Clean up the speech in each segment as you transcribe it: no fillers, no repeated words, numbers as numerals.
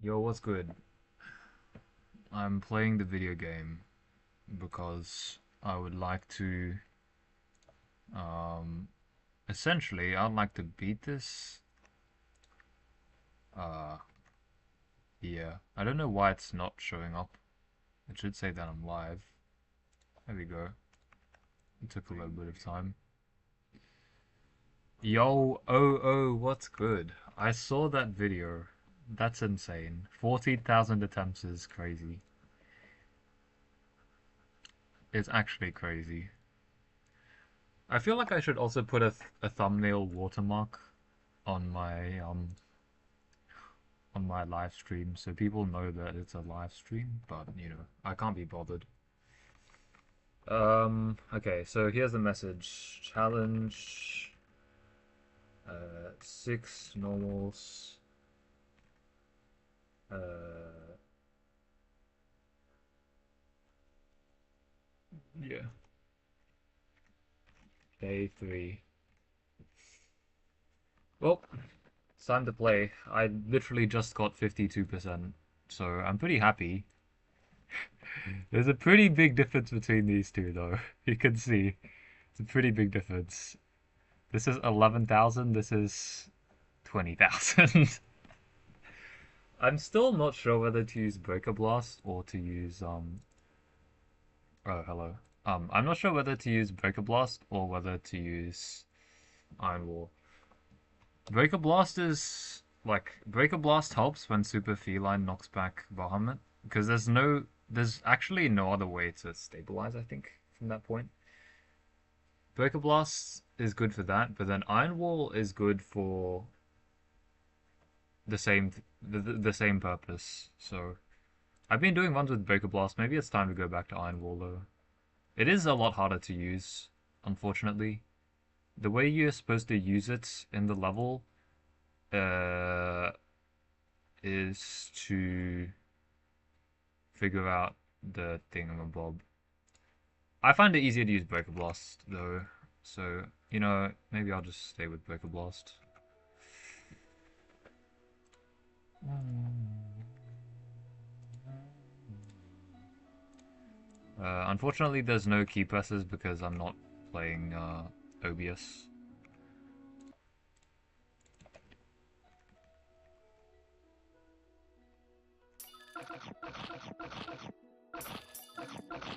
Yo, what's good? I'm playing the video game because I would like to, um, essentially, I'd like to beat this. Uh, yeah. I don't know why it's not showing up. It should say that I'm live. There we go. It took a little bit of time. Yo, what's good? I saw that video. That's insane. 14,000 attempts is crazy. It's actually crazy. I feel like I should also put a thumbnail watermark on my live stream so people know that it's a live stream, but you know, I can't be bothered. Okay, so here's the message. Challenge 6 normals. Yeah. Day 3. Well, it's time to play. I literally just got 52%, so I'm pretty happy. There's a pretty big difference between these two, though. You can see. It's a pretty big difference. This is 11,000, this is 20,000. I'm still not sure whether to use Breaker Blast or to use, Oh, hello. I'm not sure whether to use Breaker Blast or whether to use Iron Wall. Breaker Blast is Breaker Blast helps when Super Feline knocks back Bahamut because there's actually no other way to stabilize, I think, from that point. Breaker Blast is good for that, but then Iron Wall is good for the same purpose. So I've been doing runs with Breaker Blast. Maybe it's time to go back to Iron Wall though. It is a lot harder to use, unfortunately. The way you're supposed to use it in the level is to figure out the thingamabob. I find it easier to use Breaker Blast though, so you know, maybe I'll just stay with Breaker Blast. Unfortunately, there's no key presses because I'm not playing OBS.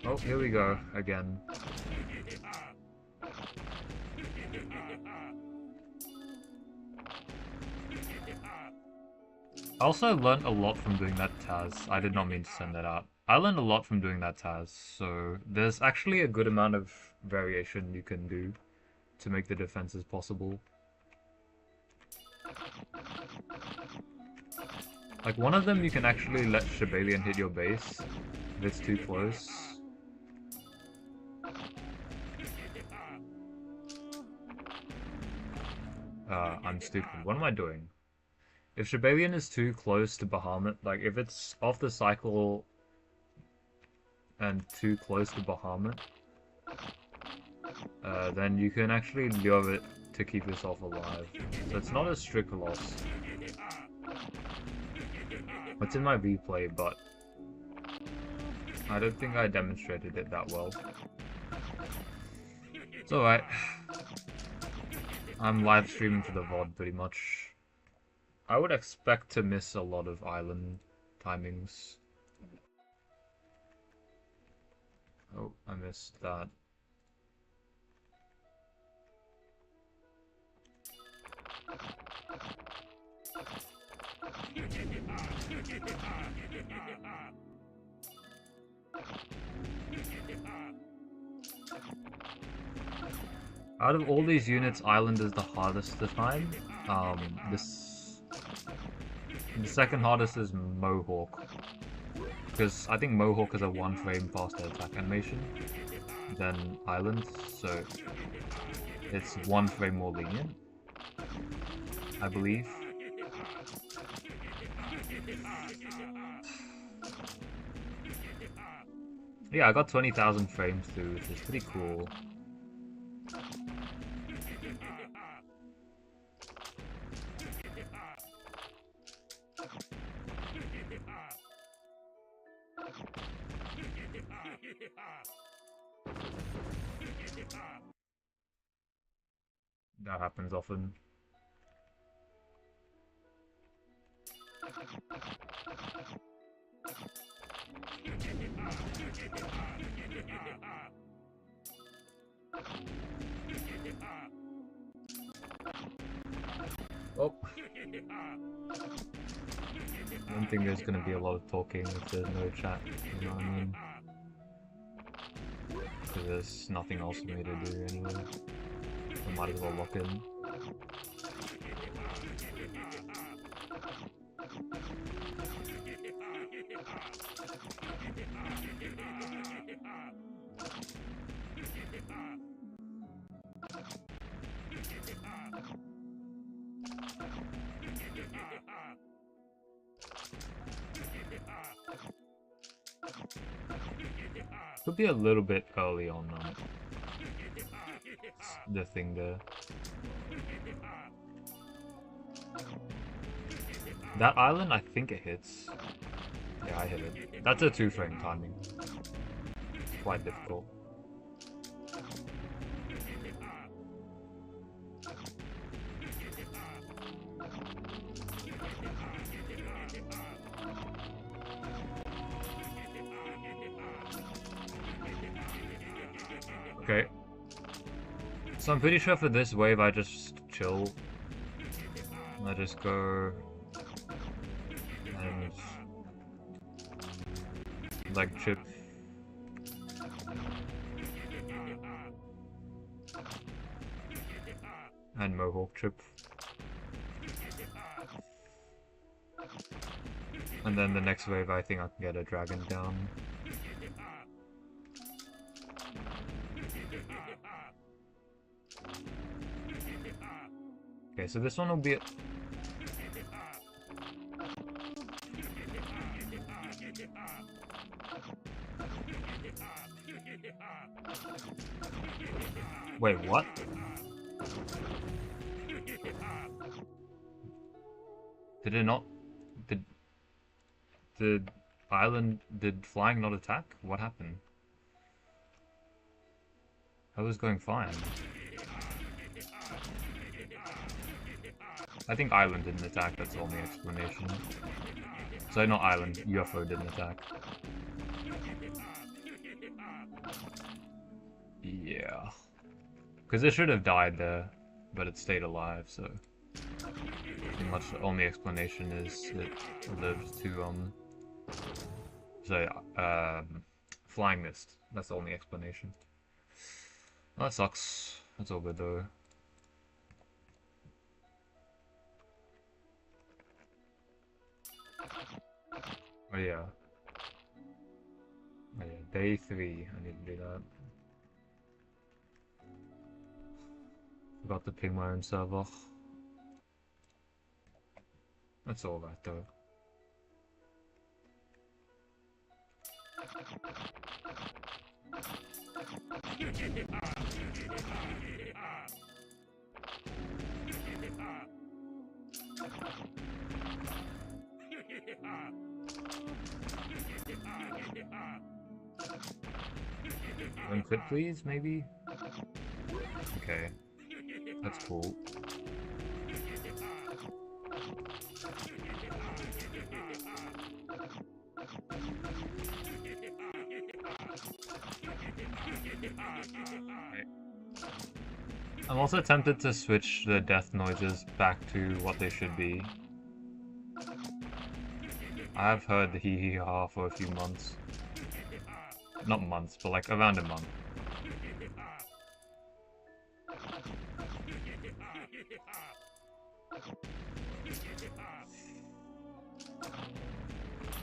Oh, here we go again. I also learned a lot from doing that Taz. I did not mean to send that out. I learned a lot from doing that Taz, so there's actually a good amount of variation you can do to make the defenses possible. Like, one of them you can actually let Shibalian hit your base if it's too close. I'm stupid. What am I doing? If Shibalian is too close to Bahamut, like if it's off the cycle and too close to Bahamut, then you can actually lure it to keep yourself alive. So it's not a strict loss. It's in my replay, but I don't think I demonstrated it that well. It's alright. I'm live streaming for the VOD pretty much. I would expect to miss a lot of island timings. Oh, I missed that. Out of all these units, Island is the hardest to find. The second hardest is Mohawk. Because I think Mohawk is a 1 frame faster attack animation than Island, so it's 1 frame more lenient, I believe. Yeah, I got 20,000 frames through, which is pretty cool. That happens often. Oh. I don't think there's gonna be a lot of talking if there's no chat, you know what I mean? Because there's nothing else for me to do anyway. I might as well lock in. Could be a little bit early on the thing there. That island, I think it hits. Yeah, I hit it. That's a 2-frame timing. It's quite difficult. Okay. So I'm pretty sure for this wave I just chill. I just go and like chip. And Mohawk chip. And then the next wave I think I can get a dragon down. Okay, so this one will be... Wait, what? Did it not... Did flying not attack? What happened? I was going fine. I think island didn't attack, that's the only explanation. So not island, UFO didn't attack. Yeah. Because it should have died there, but it stayed alive, so... Pretty much the only explanation is it lived to, flying mist. That's the only explanation. Well, that sucks. That's all good though. Oh yeah. Oh yeah, day 3. I need to do that. Forgot to ping my own server. That's all right though. One crit please, maybe? Okay. That's cool. Okay. I'm also tempted to switch the death noises back to what they should be. I have heard the hee hee ha for a few months. Not months, but like around a month.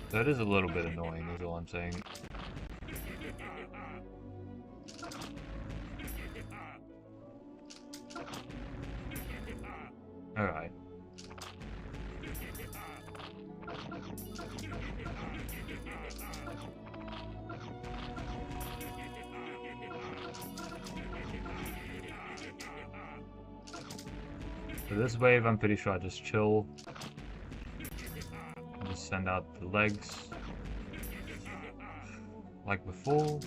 That is a little bit annoying, is all I'm saying. Alright. For this wave, I'm pretty sure I just chill. Just send out the legs. Like before.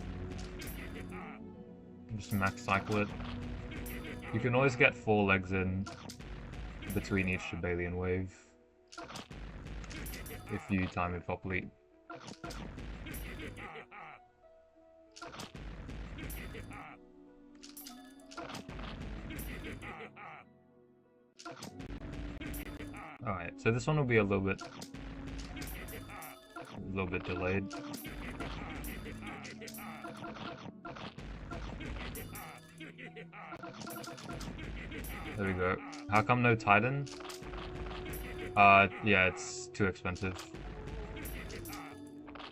Just max cycle it. You can always get 4 legs in between each Shibalian wave. If you time it properly. Alright, so this one will be a little bit delayed. There we go. How come no Titan? Yeah, it's too expensive.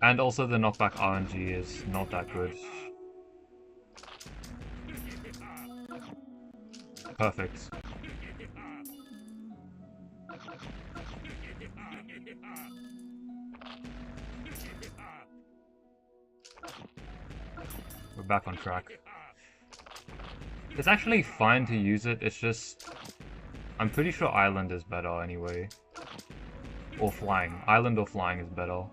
And also the knockback RNG is not that good. Perfect. We're back on track. It's actually fine to use it, it's just... I'm pretty sure Island is better anyway. Or Flying. Island or Flying is better.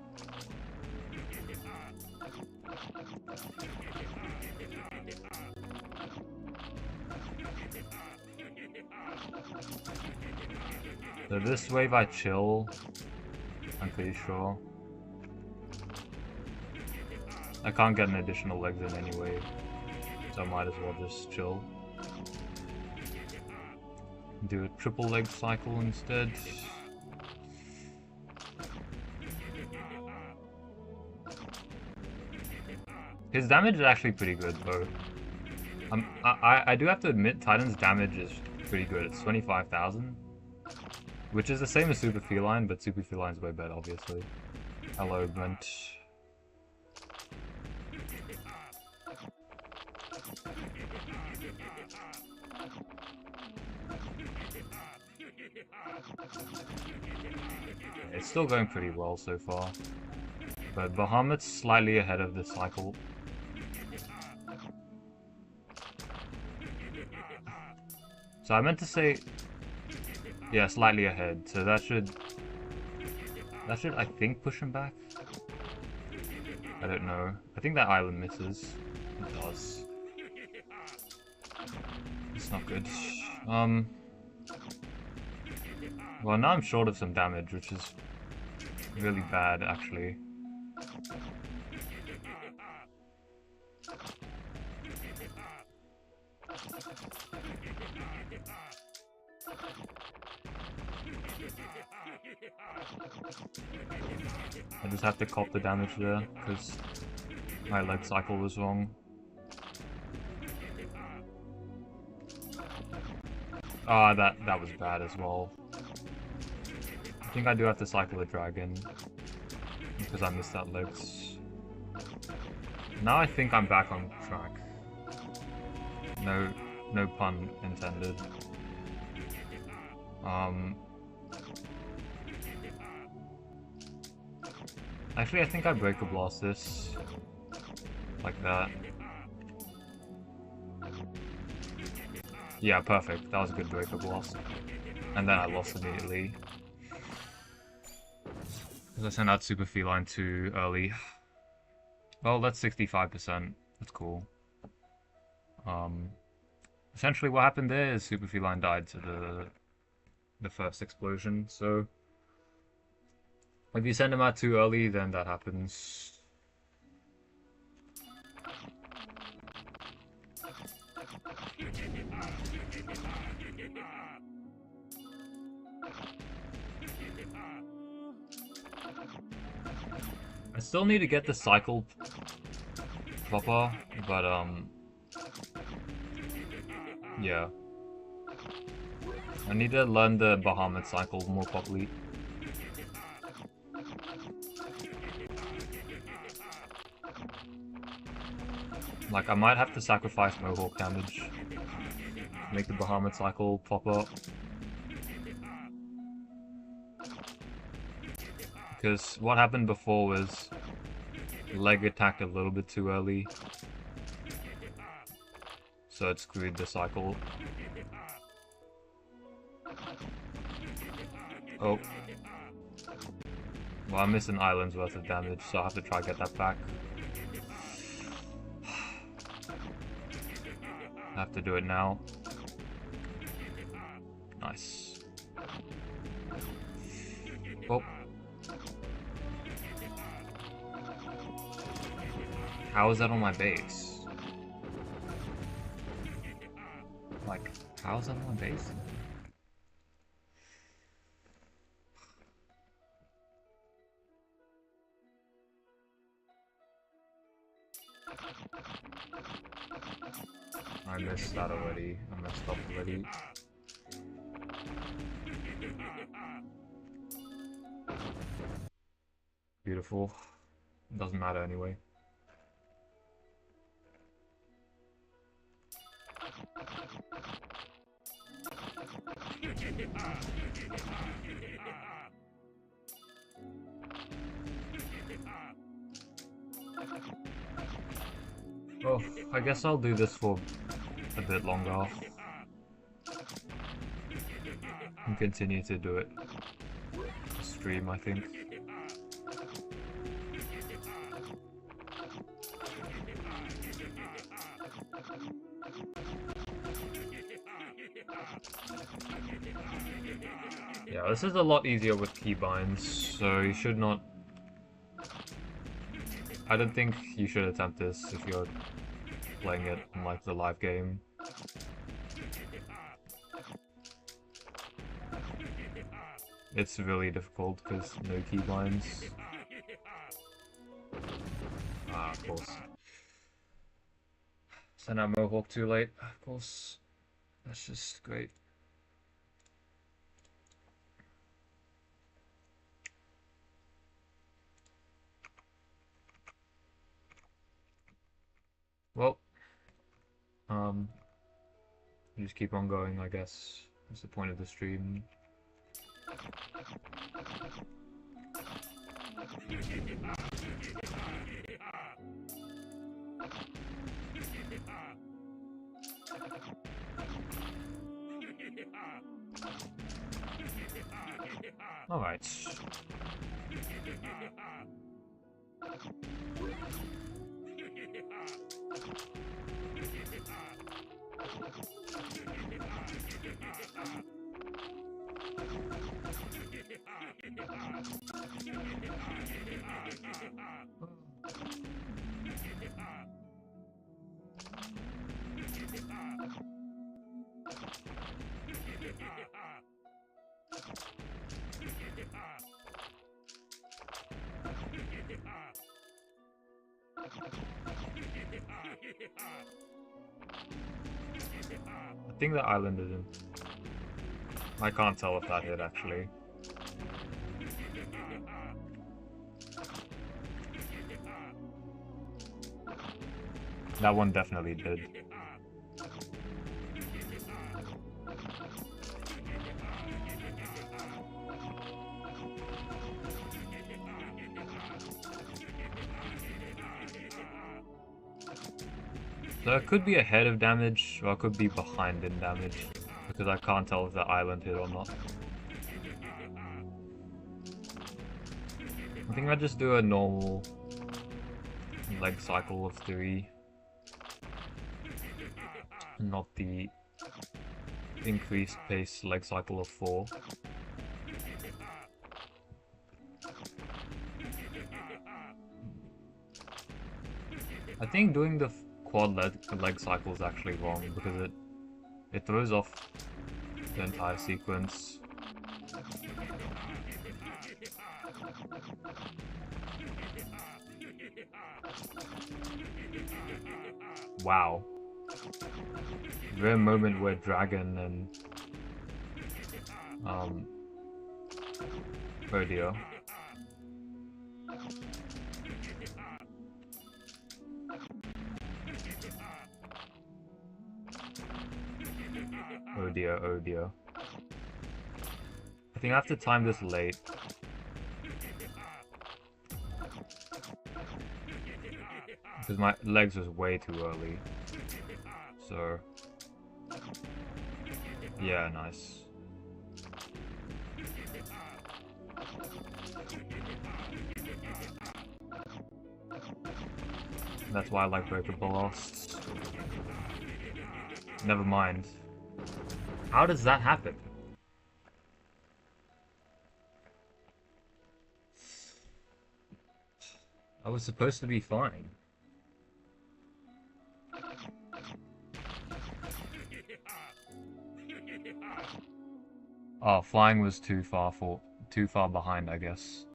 So this wave I chill, I'm pretty sure. I can't get an additional legs in anyway, so I might as well just chill. Do a triple leg cycle instead. His damage is actually pretty good though. I do have to admit Titan's damage is pretty good. It's 25,000. Which is the same as Super Feline, but Super Feline's way better obviously. Hello, Brent. It's still going pretty well so far, but Bahamut's slightly ahead of the cycle. So I meant to say, yeah, slightly ahead, so that should I think push him back? I don't know. I think that island misses. It does. It's not good. Well, now I'm short of some damage, which is really bad, actually. I just have to cop the damage there, because my leg cycle was wrong. Ah, that was bad as well. I think I do have to cycle the dragon, because I missed that legs. Now I think I'm back on track. No pun intended. Actually, I think I Breaker Blast this. Like that. Yeah, perfect. That was a good Breaker Blast. And then I lost immediately. Because I sent out Super Feline too early. Well, that's 65%. That's cool. Essentially what happened there is Super Feline died to the first explosion, so... If you send him out too early, then that happens. I still need to get the cycle proper, but yeah. I need to learn the Bahamut cycle more properly. Like, I might have to sacrifice Mohawk damage to make the Bahamut cycle proper. Because what happened before was leg attacked a little bit too early, so it screwed the cycle. Oh. Well, I missed an island's worth of damage, so I'll have to try to get that back. I have to do it now. Nice. Oh. How is that on my base? Like, how is that on my base? I missed that already. I messed up already. Beautiful. Doesn't matter anyway. Oh, I guess I'll do this for a bit longer. And continue to do it. Stream, I think. Yeah, this is a lot easier with keybinds, so you should not... I don't think you should attempt this if you're playing it in like the live game. It's really difficult because no keybinds. Ah, of course. Sent out Mohawk too late, of course. That's just great. Well, just keep on going, I guess. That's the point of the stream. All right. I think the island isn't. I can't tell if that hit actually. That one definitely did. So it could be ahead of damage, or it could be behind in damage, because I can't tell if the island hit or not. I think I just do a normal leg cycle of 3, not the increased pace leg cycle of 4. I think doing the quad leg cycle is actually wrong because it throws off the entire sequence. Wow. Rare moment where Dragon and oh dear. Oh dear, oh dear. I think I have to time this late. Because my legs was way too early. So... yeah, nice. That's why I like breakable lasts. Never mind. How does that happen? I was supposed to be fine. Oh, flying was too far behind, I guess.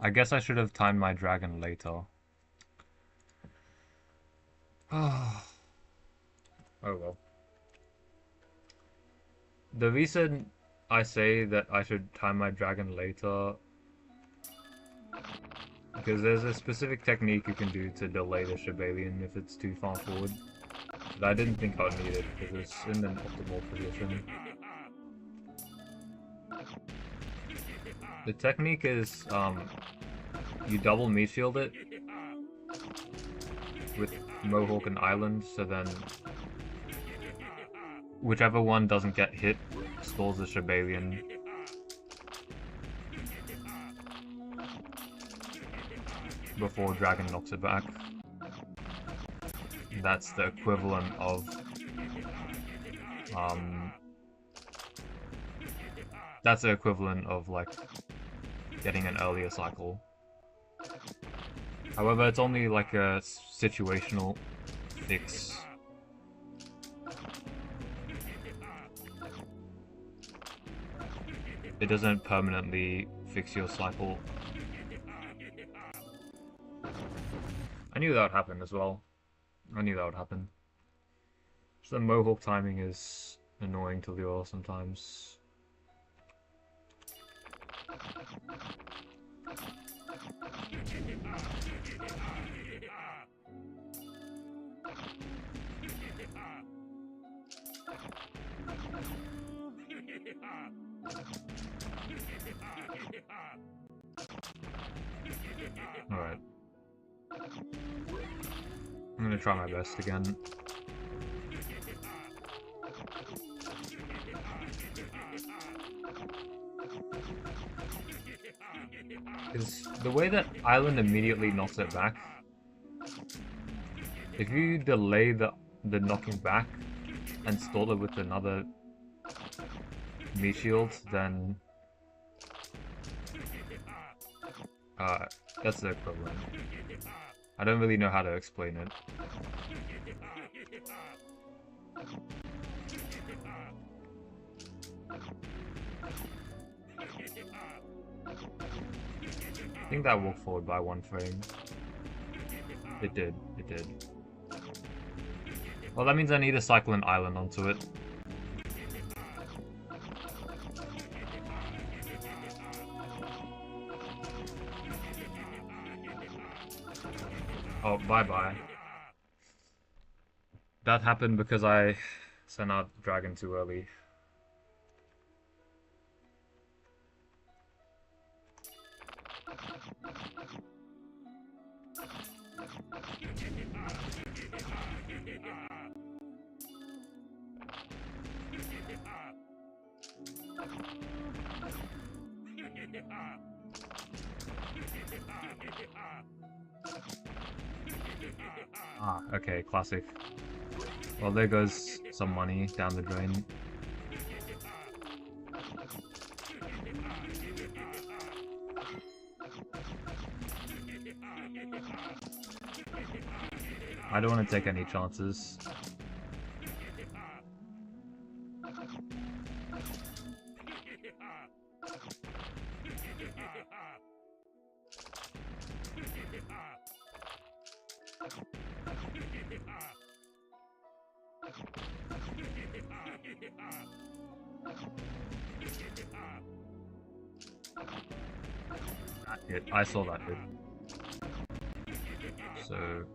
I guess I should have timed my dragon later. Oh well. The reason I say that I should time my dragon later, because there's a specific technique you can do to delay the Shibalian if it's too far forward. But I didn't think I'd need it because it's in an optimal position. The technique is, you double meat shield it with Mohawk and Island, so then whichever one doesn't get hit stalls the Shibalian. Before Dragon knocks it back. That's the equivalent of like getting an earlier cycle. However, it's only like a situational fix. It doesn't permanently fix your cycle. I knew that would happen as well. I knew that would happen. So the Mohawk timing is annoying to lure sometimes. Alright. I'm gonna try my best again. Because the way that Island immediately knocks it back, if you delay the knocking back and stall it with another meat shield, then that's the equivalent. I don't really know how to explain it. I think that walked forward by 1 frame. It did, it did. Well, that means I need to cycle an Island onto it. Oh, bye-bye. That happened because I sent out Dragon too early. Ah, okay, classic. Well, there goes some money down the drain. I don't want to take any chances. That hit. I saw that hit. So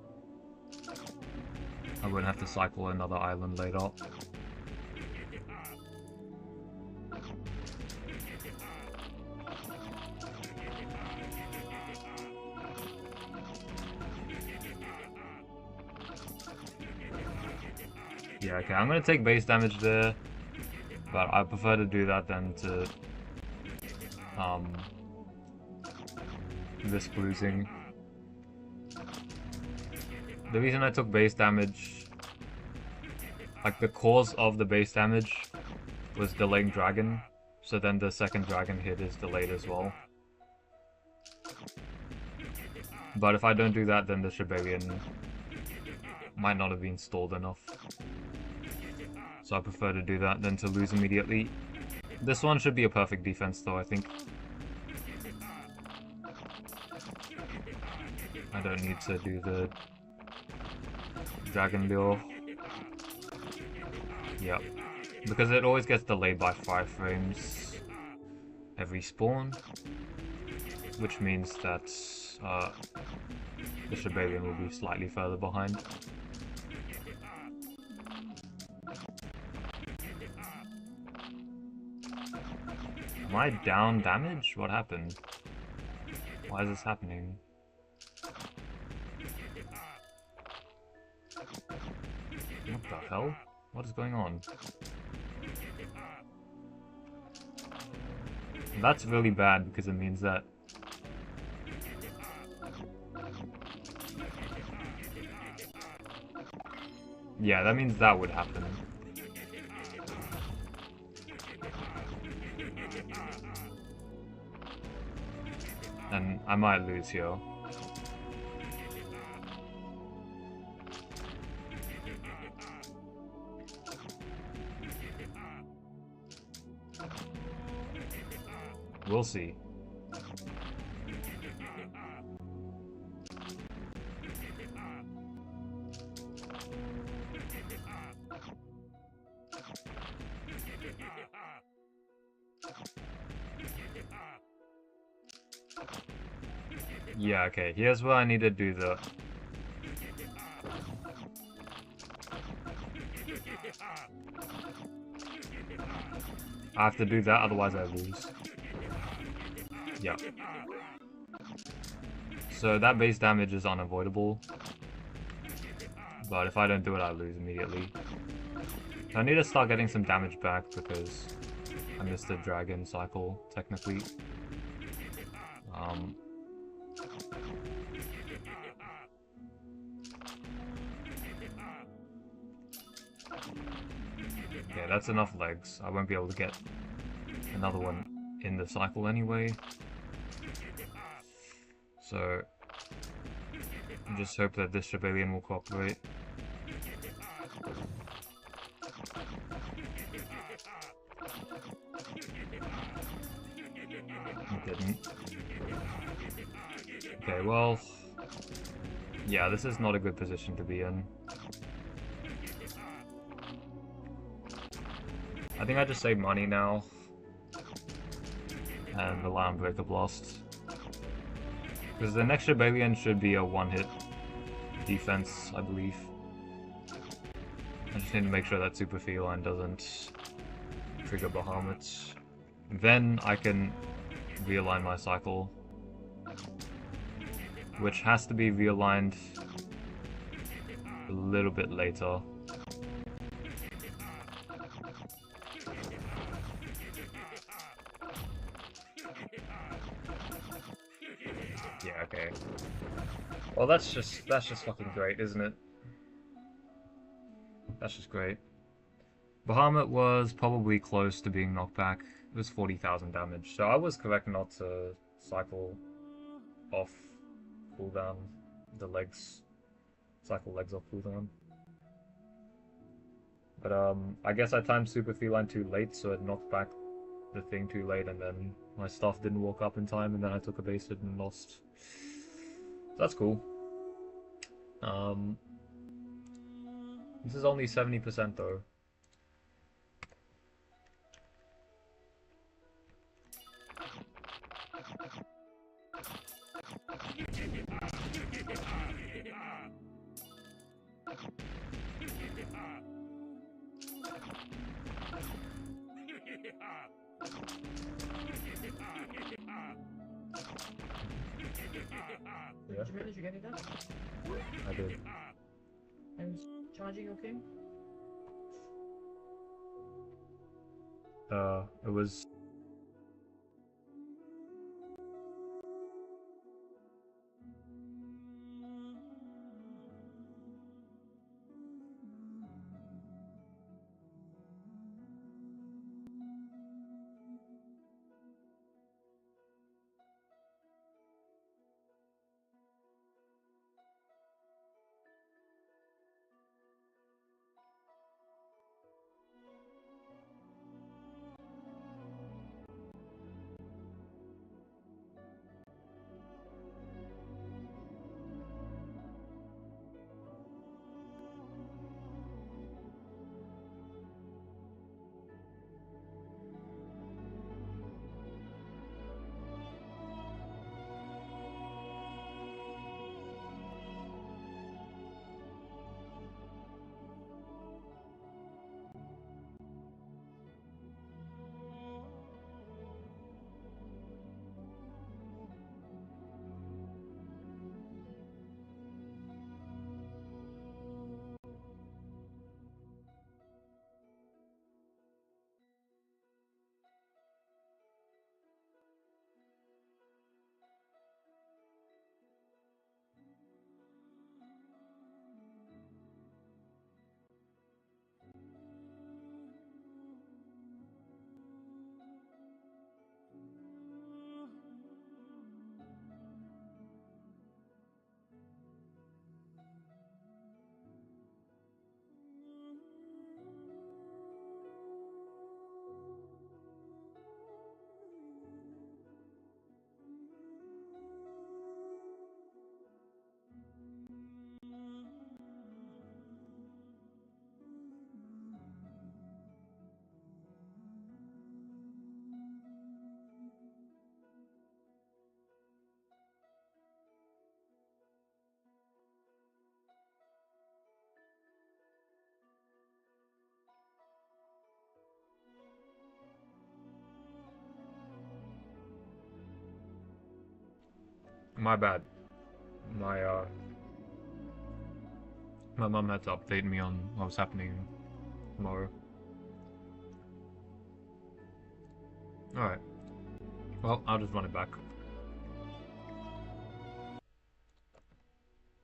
I won't have to cycle another Island later. Yeah, okay, I'm gonna take base damage there, but I prefer to do that than to risk losing. The reason I took base damage, like the cause of the base damage, was delaying dragon, so then the second dragon hit is delayed as well. But if I don't do that, then the Shibarian might not have been stalled enough. So I prefer to do that than to lose immediately. This one should be a perfect defense though, I think. I don't need to do the Dragon Lure. Yep. Because it always gets delayed by 5 frames every spawn. Which means that the Shibarian will be slightly further behind. Am I down damage? What happened? Why is this happening? What the hell? What is going on? That's really bad because it means that yeah, that means that would happen. And I might lose here. We'll see. Yeah, okay, here's where I need to do the... I have to do that, otherwise I lose. Yeah. So that base damage is unavoidable. But if I don't do it, I lose immediately. I need to start getting some damage back because I missed the dragon cycle, technically. Yeah, that's enough legs. I won't be able to get another one in the cycle anyway. So, just hope that this Shibarian will cooperate. It didn't. Okay, well... yeah, this is not a good position to be in. I think I just save money now. And rely on Breaker Blast. Because the next Shibarian should be a one-hit defense, I believe. I just need to make sure that Super Feline doesn't trigger Bahamut. Then I can realign my cycle. Which has to be realigned a little bit later. Yeah, okay. Well, that's just fucking great, isn't it? That's just great. Bahamut was probably close to being knocked back. It was 40,000 damage, so I was correct not to cycle off cooldown the legs. Cycle legs off cooldown. But I guess I timed Super Feline too late, so it knocked back the thing too late, and then my stuff didn't walk up in time, and then I took a base hit and lost. So that's cool. This is only 70% though. Yeah. Did you manage to get it done? I did. And charging okay? It was My bad. My my mum had to update me on what was happening tomorrow. Alright. Well, I'll just run it back.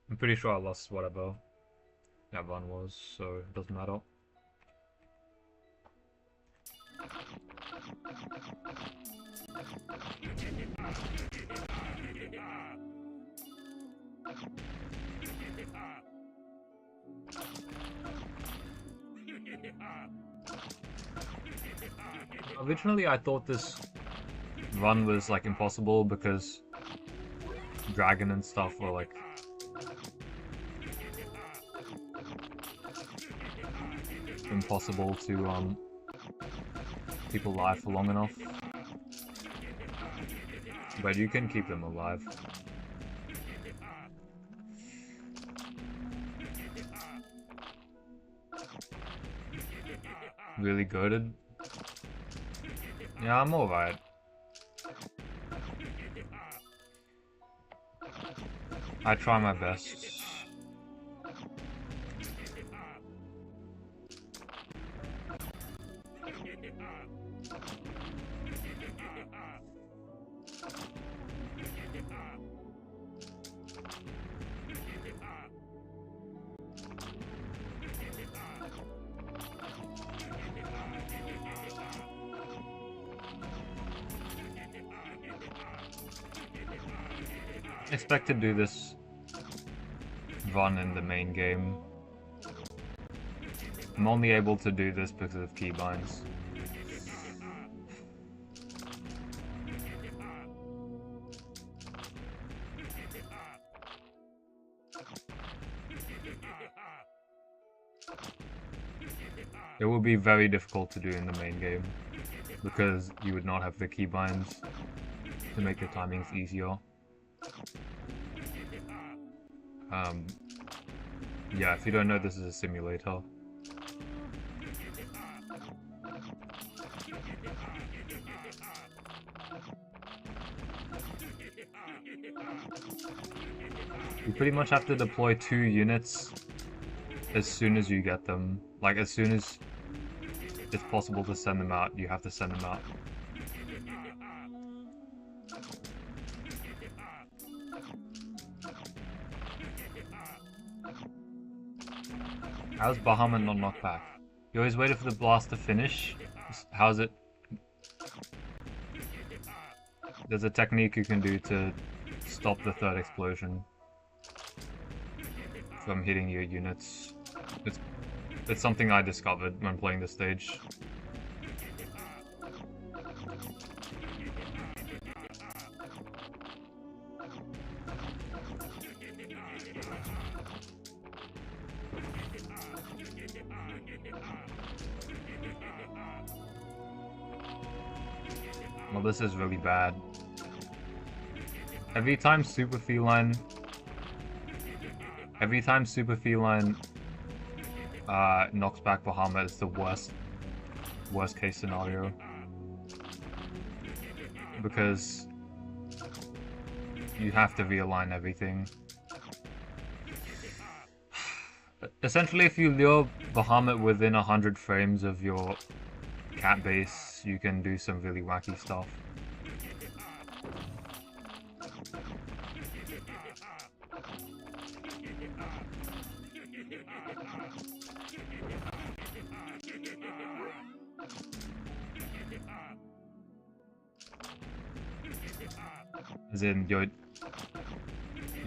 I'm pretty sure I lost whatever that run was, so it doesn't matter. Originally, I thought this run was like impossible because dragon and stuff were like impossible to keep alive for long enough. But you can keep them alive. Really goated? Yeah, I'm alright. I try my best. Expect to do this run in the main game. I'm only able to do this because of keybinds. It will be very difficult to do in the main game because you would not have the keybinds to make the timings easier. Yeah, if you don't know, this is a simulator. You pretty much have to deploy 2 units as soon as you get them. Like, as soon as it's possible to send them out, you have to send them out. How's Bahamut not knocked back? You always waited for the blast to finish? How's it? There's a technique you can do to stop the third explosion from hitting your units. It's something I discovered when playing this stage. Well, this is really bad. Every time Super Feline knocks back Bahamut, it's the worst case scenario. Because you have to realign everything. Essentially, if you lure Bahamut within 100 frames of your cat base, you can do some really wacky stuff. As in, your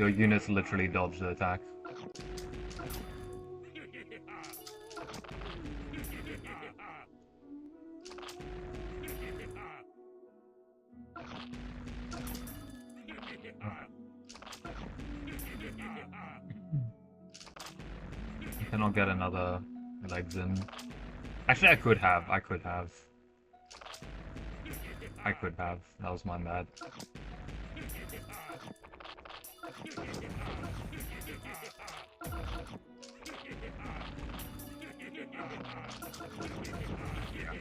units literally dodge the attack. I cannot get another legs in. Actually, I could have. That was my bad.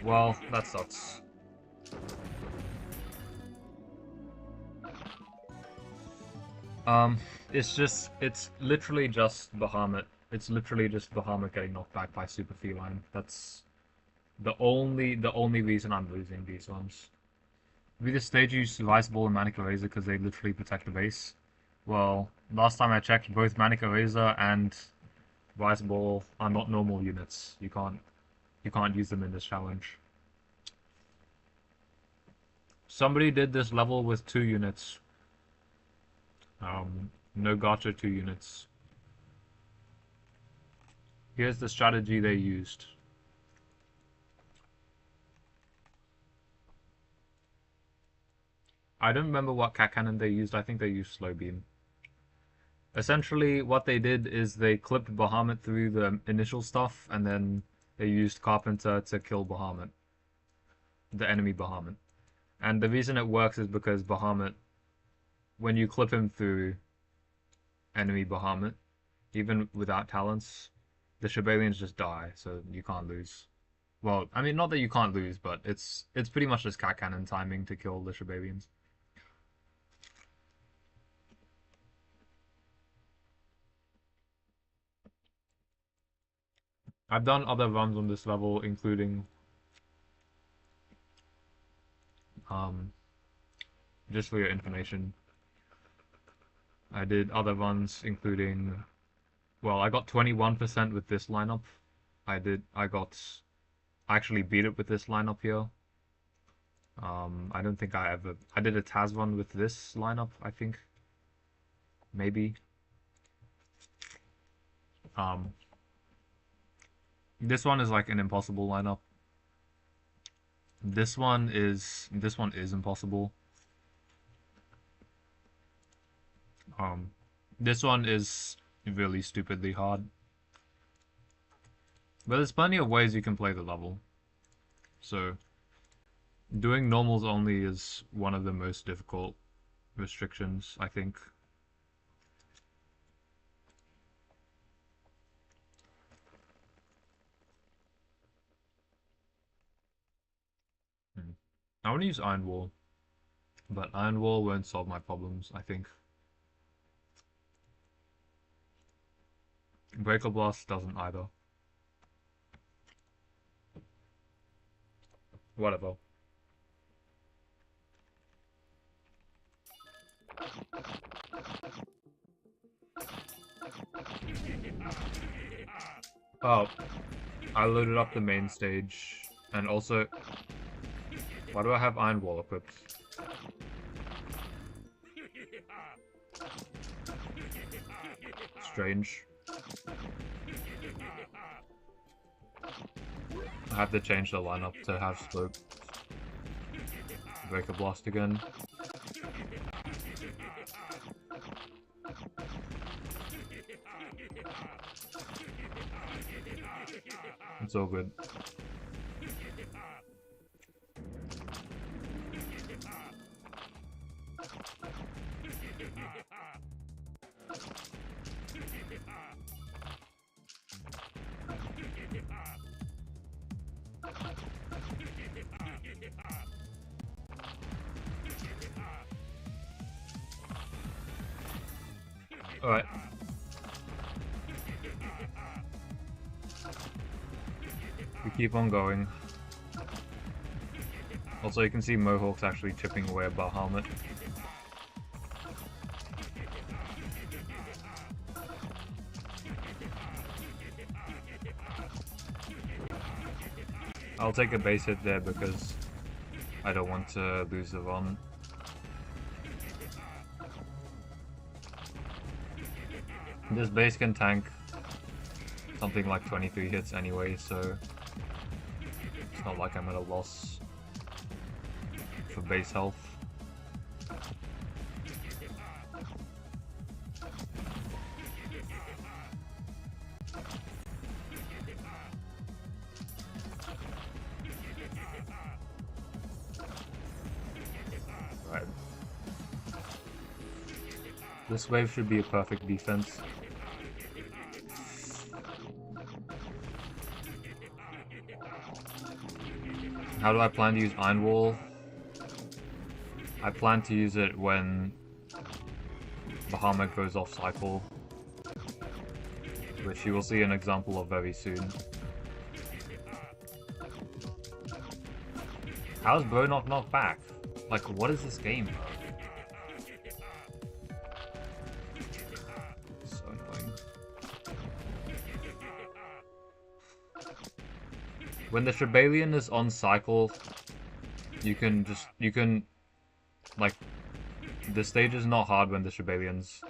Well, that sucks. Um, it's literally just Bahamut. It's literally just Bahamut getting knocked back by Super Feline. That's the only reason I'm losing these ones. We just stage use Vice Ball and Manic Eraser because they literally protect the base. Well, last time I checked, both Manic Eraser and Vice Ball are not normal units. You can't use them in this challenge. Somebody did this level with 2 units. No gacha 2 units. Here's the strategy they used. I don't remember what cat cannon they used. I think they used slow beam. Essentially, what they did is they clipped Bahamut through the initial stuff, and then they used Carpenter to kill Bahamut, the enemy Bahamut. And the reason it works is because Bahamut, when you clip him through enemy Bahamut, even without talents, the Shibalians just die, so you can't lose. Well, I mean, not that you can't lose, but it's pretty much just cat cannon timing to kill the Shibalians. I've done other runs on this level, including um, just for your information, I did other runs, including, well, I got 21% with this lineup. I actually beat it with this lineup here. I don't think I did a Taz run with this lineup, I think. Maybe. Um, this one is like an impossible lineup. This one is impossible. This one is really stupidly hard. But there's plenty of ways you can play the level. So, doing normals only is one of the most difficult restrictions, I think. I want to use Iron Wall, but Iron Wall won't solve my problems, I think. Breaker Blast doesn't either. Whatever. Oh, I loaded up the main stage, and also, why do I have Iron Wall equipped? Strange. I have to change the lineup to have slope. Breaker Blast again. It's all good. Alright. We keep on going. Also, you can see Mohawk's actually chipping away at Bahamut. I'll take a base hit there because I don't want to lose the run. This base can tank something like 23 hits anyway, so it's not like I'm at a loss for base health. Right. This wave should be a perfect defense. How do I plan to use Iron Wall? I plan to use it when Bahamut goes off cycle, which you will see an example of very soon. How's Bro not knocked back? Like, what is this game, bro? So annoying. When the Shibalian is on cycle, you can, like, the stage is not hard when the Shibalian's.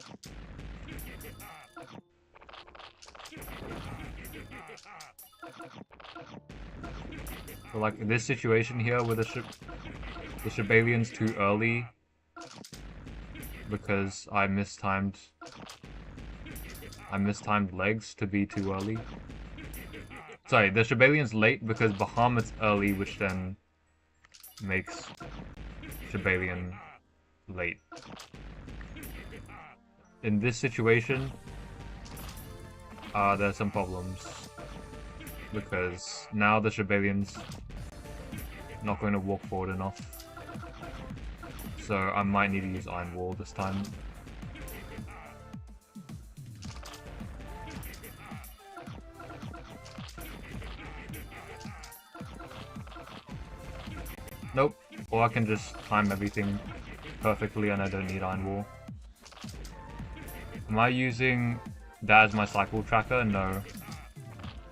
So like, this situation here with the Shibalian's too early because I mistimed legs to be too early. Sorry, the Shibalian's late because Bahamut's early, which then makes Shibalian late. In this situation, there's some problems because now the Shibalian's not going to walk forward enough, so I might need to use Iron Wall this time. Nope, or I can just time everything perfectly and I don't need Iron Wall. Am I using that as my cycle tracker? No.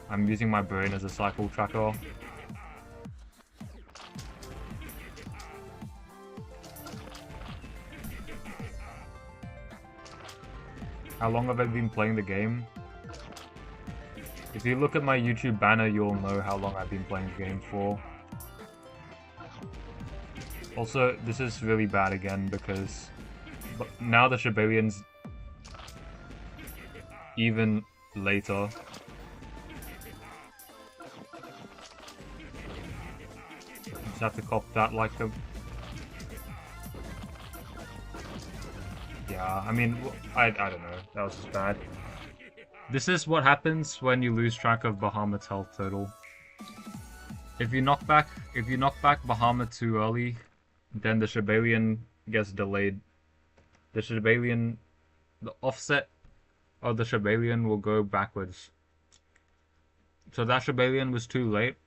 I'm using my brain as a cycle tracker. How long have I been playing the game? If you look at my YouTube banner, you'll know how long I've been playing the game for. Also, this is really bad again because now the Shibalian's even later. Just have to cop that like a... Yeah, I mean, I don't know. That was just bad. This is what happens when you lose track of Bahamut's health total. If you knock back Bahamut too early, then the Shibalian gets delayed. The offset of the Shibalian will go backwards. So that Shibalian was too late,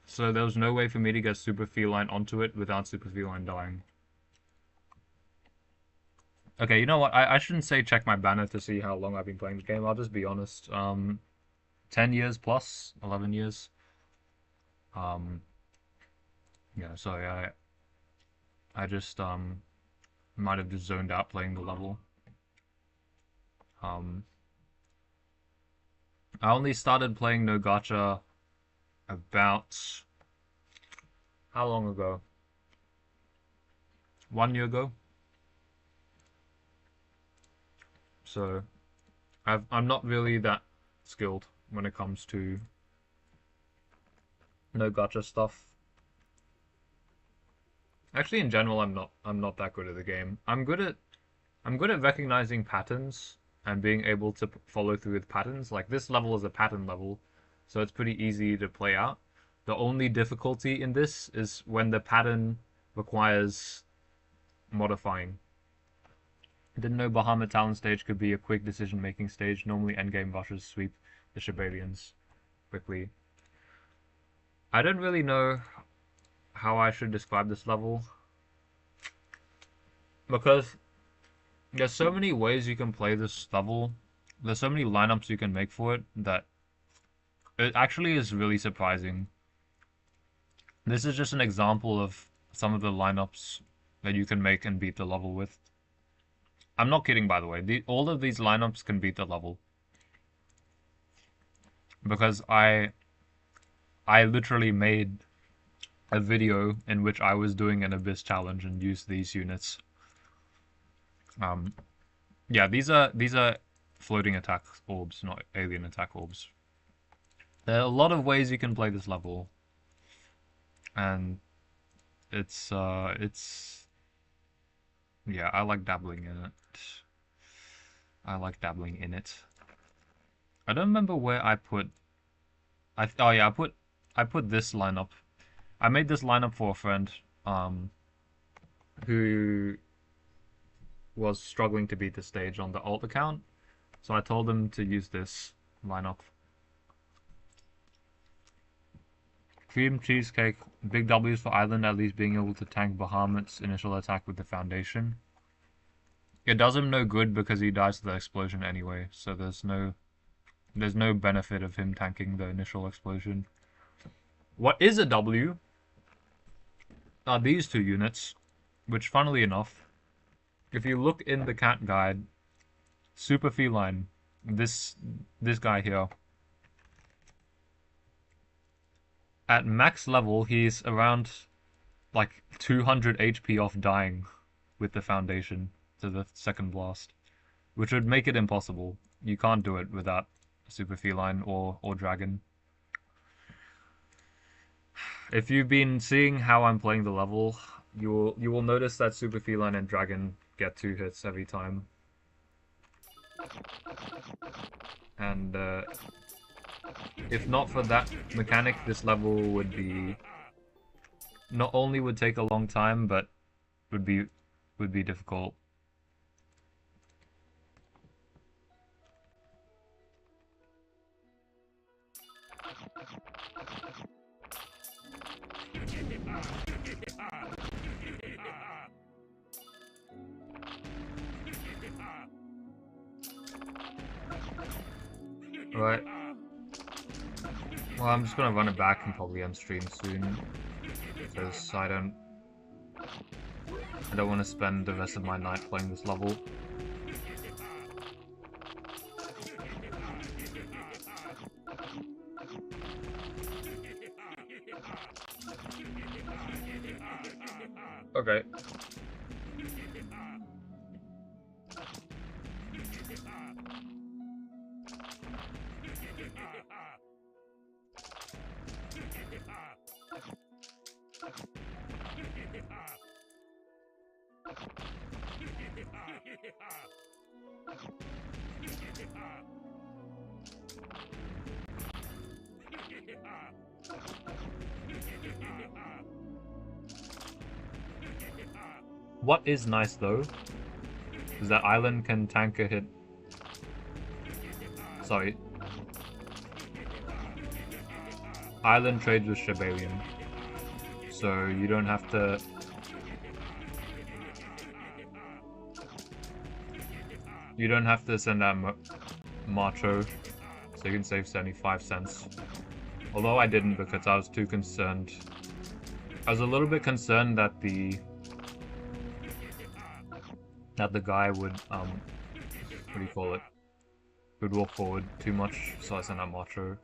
so there was no way for me to get Super Feline onto it without Super Feline dying. Okay, you know what? I shouldn't say check my banner to see how long I've been playing the game. I'll just be honest. 10 years plus, 11 years. Yeah, sorry, I just might have just zoned out playing the level. I only started playing No Gacha about how long ago? 1 year ago. So I'm not really that skilled when it comes to No Gacha stuff. Actually, in general, I'm not that good at the game. I'm good at recognizing patterns and being able to follow through with patterns. Like, this level is a pattern level, so it's pretty easy to play out. The only difficulty in this is when the pattern requires modifying. I didn't know Bahamut Talon stage could be a quick decision-making stage. Normally endgame rushes sweep the Shibalians quickly. I don't really know how I should describe this level, because there's so many ways you can play this level. There's so many lineups you can make for it that it actually is really surprising. This is just an example of some of the lineups that you can make and beat the level with. I'm not kidding, by the way. All of these lineups can beat the level. Because I literally made a video in which I was doing an Abyss challenge and used these units. Yeah, these are floating attack orbs, not alien attack orbs. There are a lot of ways you can play this level, and it's yeah, I like dabbling in it. I like dabbling in it. I don't remember where I put. Oh yeah, I put this lineup. I made this lineup for a friend, who was struggling to beat the stage on the alt account, so I told him to use this lineup. Cream cheesecake, big W's for Island at least being able to tank Bahamut's initial attack with the foundation. It does him no good because he dies to the explosion anyway, so there's no benefit of him tanking the initial explosion. What is a W are these two units, which funnily enough, if you look in the cat guide, Super Feline, this guy here, at max level he's around like 200 HP off dying with the foundation to the second blast, which would make it impossible. You can't do it without Super Feline or Dragon. If you've been seeing how I'm playing the level, you will notice that Super Feline and Dragon get 2 hits every time. And if not for that mechanic, this level would be not only would take a long time, but would be difficult. Right. Well, I'm just gonna run it back and probably end stream soon, because I don't want to spend the rest of my night playing this level. Okay. What is nice though is that Island can tank a hit. Sorry. Island trades with Shibarian, so you don't have to. You don't have to send out Macho, so you can save 75 cents. Although I didn't because I was too concerned. I was a little bit concerned that the guy would what do you call it? Would walk forward too much, so I sent out Macho.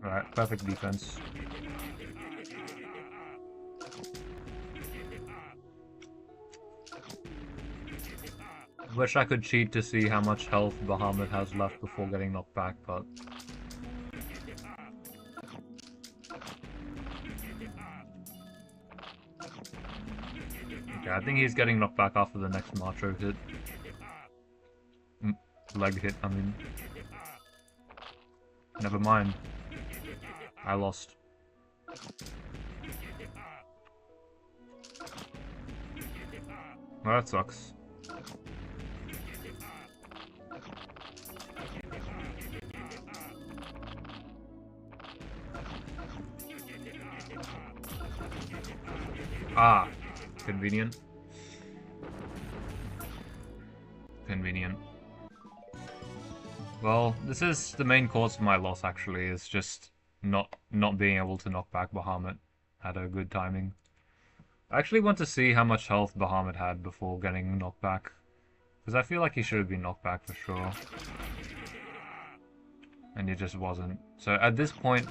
Alright, perfect defense. Wish I could cheat to see how much health Bahamut has left before getting knocked back, but... Okay, I think he's getting knocked back after the next Macho hit. Leg hit, I mean. Never mind. I lost. Well, that sucks. Ah, convenient. Convenient. Well, this is the main cause of my loss actually, is just not being able to knock back Bahamut. Had a good timing. I actually want to see how much health Bahamut had before getting knocked back. Because I feel like he should have been knocked back for sure. And he just wasn't. So at this point...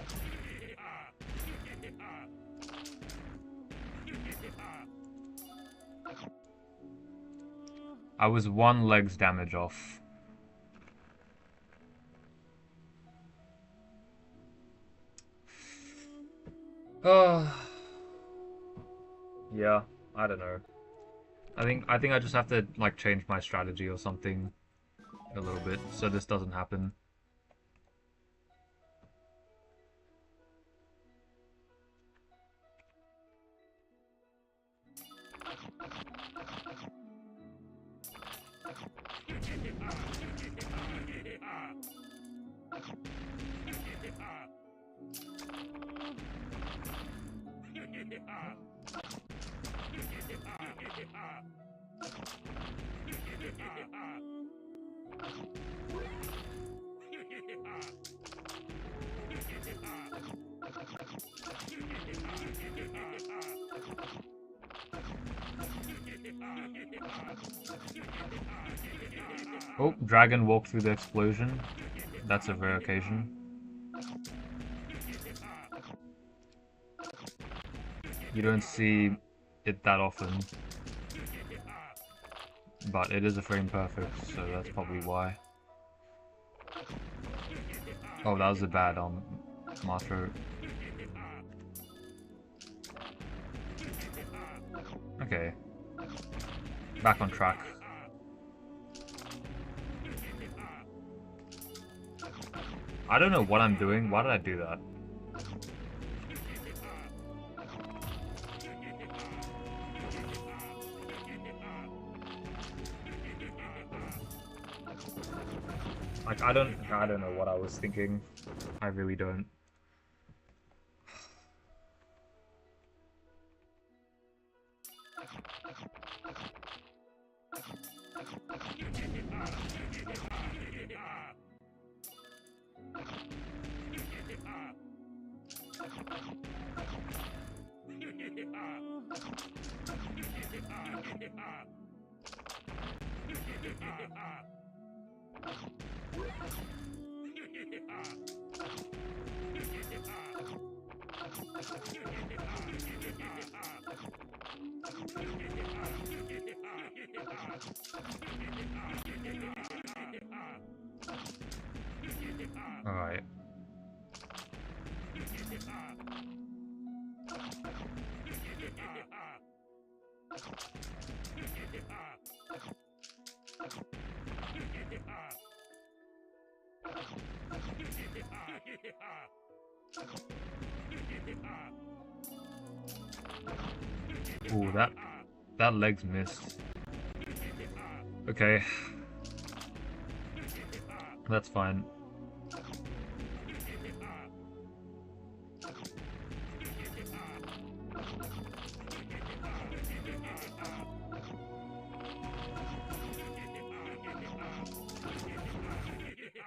I was 1 leg's damage off. Oh, yeah, I don't know. I think I just have to like change my strategy or something a little bit so this doesn't happen. Oh, dragon walked through the explosion. That's a rare occasion. You don't see it that often, but it is a frame perfect, so that's probably why. Oh, that was a bad Master. Okay, back on track. I don't know what I'm doing. Why did I do that? Like I don't know what I was thinking. I really don't. All right. Ooh, that leg's missed. Okay, that's fine.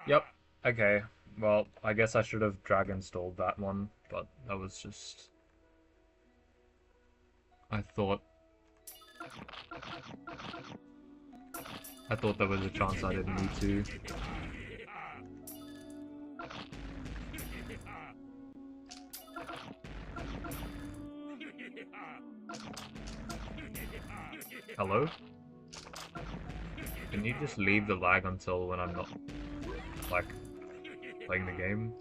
Yep. Okay. Well, I guess I should have dragon stalled that one, but that was just. I thought. I thought there was a chance I didn't need to. Hello? Can you just leave the lag until when I'm not, like, playing the game?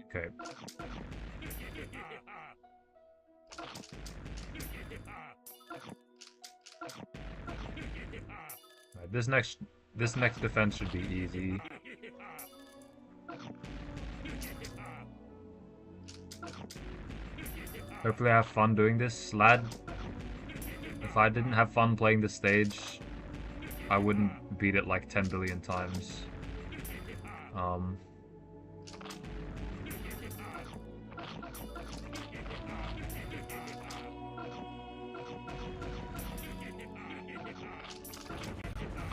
Okay. Right, this next defense should be easy. Hopefully I have fun doing this, lad. If I didn't have fun playing the stage, I wouldn't beat it like 10 billion times.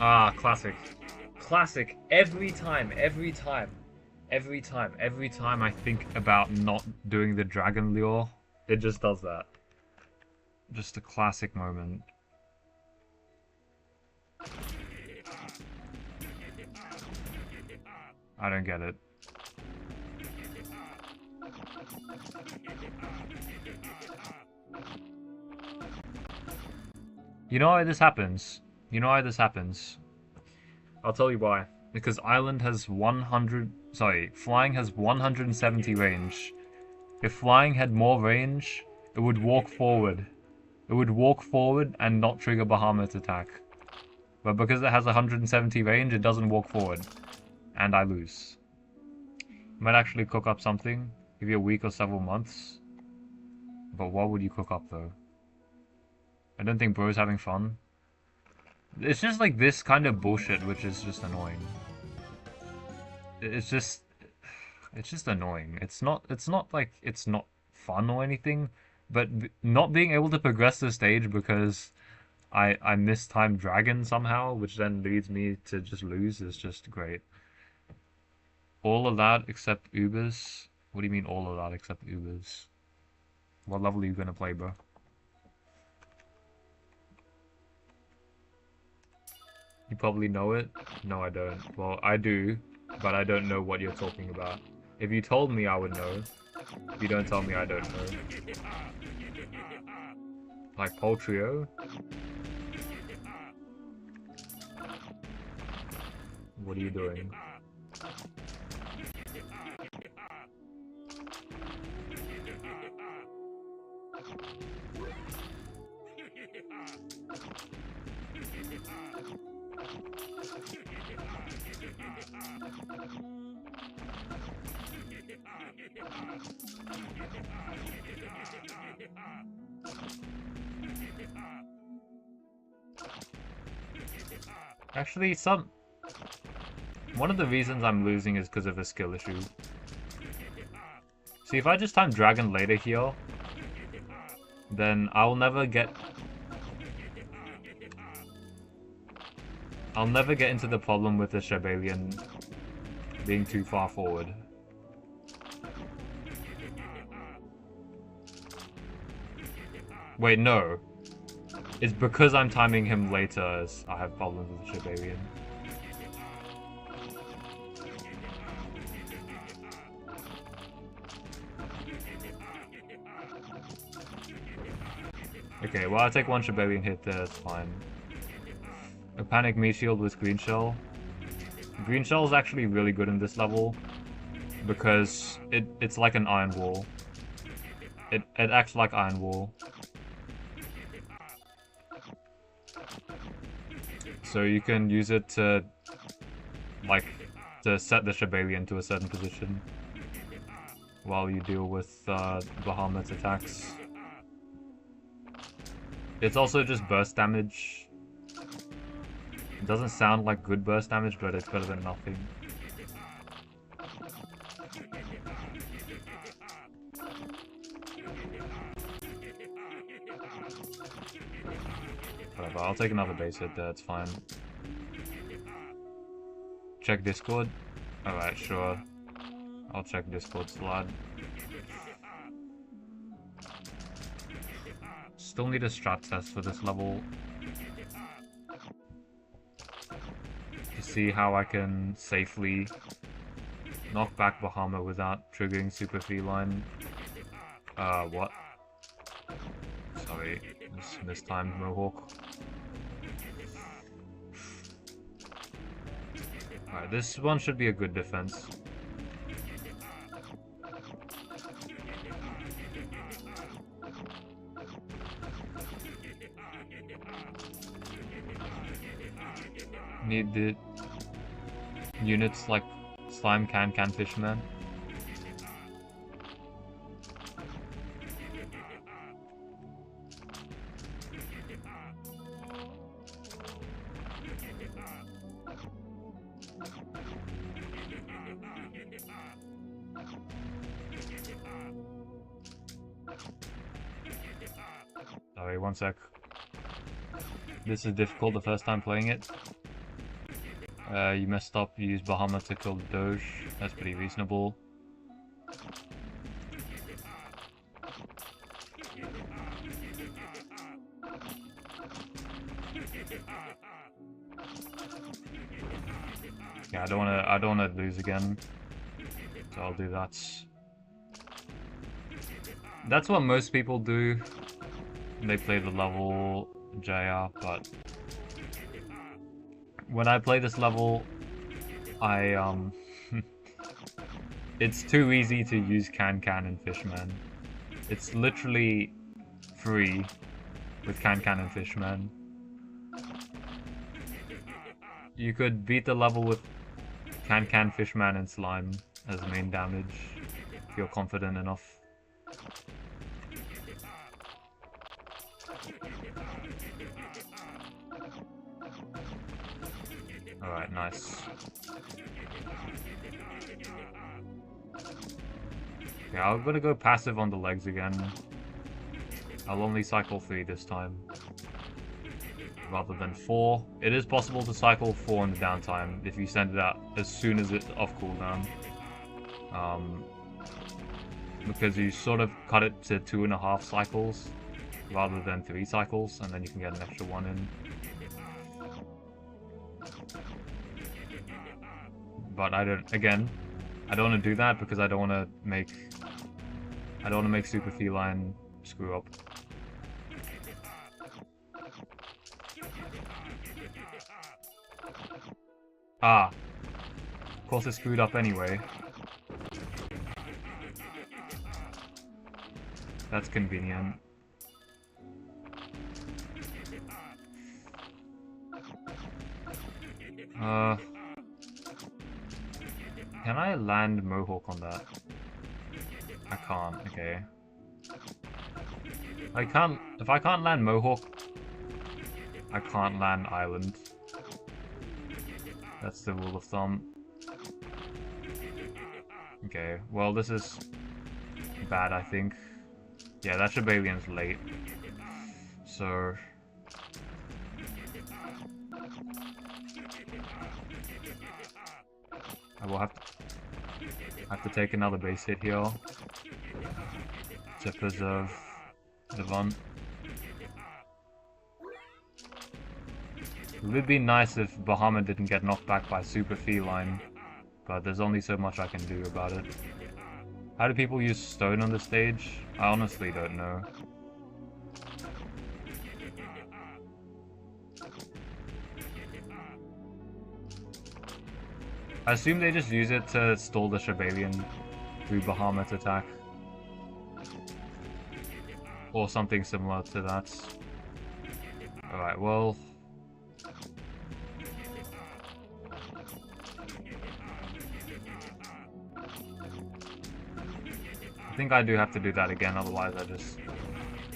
Ah, classic. Classic. Every time I think about not doing the dragon lure, it just does that. Just a classic moment. I don't get it. You know why this happens? You know why this happens? I'll tell you why. Because Island has 100... Sorry, Flying has 170 range. If Flying had more range, it would walk forward. It would walk forward and not trigger Bahamut's attack. But because it has 170 range, it doesn't walk forward. And I lose. Might actually cook up something. Give you a week or several months. But what would you cook up though? I don't think bro's having fun. It's just like this kind of bullshit which is just annoying. It's just annoying. It's not like it's not fun or anything, but not being able to progress the stage because I mistimed dragon somehow, which then leads me to just lose, is just great. All of that except Ubers? What do you mean all of that except Ubers? What level are you gonna play, bro? You probably know it? No, I don't. Well, I do, but I don't know what you're talking about. If you told me, I would know. If you don't tell me, I don't know. Like Poltrio? What are you doing? Actually, one of the reasons I'm losing is because of a skill issue. See, if I just time Dragon later here, then I'll never get into the problem with the Shebalian being too far forward. Wait, no. It's because I'm timing him later as I have problems with the Shebalian. Okay, well, I'll take one Shebalian hit there, it's fine. A Panic Meat Shield with Green Shell. Green Shell is actually really good in this level because it's like an Iron Wall. It acts like Iron Wall. So you can use it to, like, to set the Shebalian to a certain position while you deal with Bahamut's attacks. It's also just burst damage. It doesn't sound like good burst damage, but it's better than nothing. Whatever, I'll take another base hit there, it's fine. Check Discord? Alright, sure. I'll check Discord slide. Still need a strat test for this level. To see how I can safely knock back Bahamut without triggering Super Feline. What? Sorry, mistimed Mohawk. Alright, this one should be a good defense. Need the units like Slime Can Fishman. Sorry, one sec. This is difficult the first time playing it. You messed up, you used Bahamut to kill the Doge. That's pretty reasonable. Yeah, I don't wanna lose again. So I'll do that. That's what most people do. They play the level JR, but when I play this level, I it's too easy to use Can and Fishman. It's literally free with Can and Fishman. You could beat the level with Can Fishman and Slime as main damage if you're confident enough. Alright, nice. Okay, I'm gonna go passive on the legs again. I'll only cycle 3 this time, rather than 4. It is possible to cycle 4 in the downtime if you send it out as soon as it's off cooldown. Because you sort of cut it to 2.5 cycles rather than 3 cycles, and then you can get an extra 1 in. But I don't want to do that because I don't want to make Super Feline screw up. Ah, of course it screwed up anyway. That's convenient. Can I land Mohawk on that? I can't, okay. If I can't land Mohawk, I can't land Island. That's the rule of thumb. Okay, well this is bad, I think. Yeah, that Shibalian's late. So... I will have to take another base hit here to preserve the run. It would be nice if Bahamut didn't get knocked back by Super Feline, but there's only so much I can do about it. How do people use stone on the stage? I honestly don't know. I assume they just use it to stall the Shibalian through Bahamut's attack. Or something similar to that. Alright, well... I think I do have to do that again, otherwise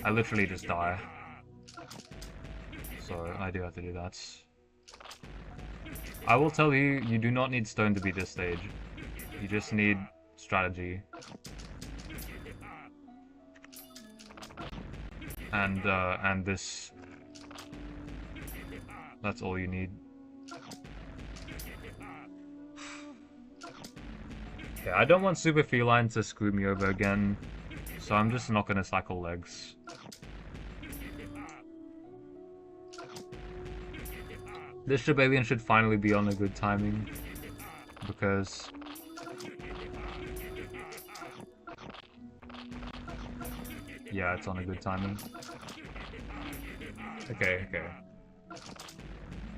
I literally just die. So I do have to do that. I will tell you, you do not need stone to beat this stage. You just need strategy. And this. That's all you need. Okay, I don't want Super Feline to screw me over again, so I'm just not gonna cycle legs. This Shibalian should finally be on a good timing, because... yeah, it's on a good timing. Okay, okay.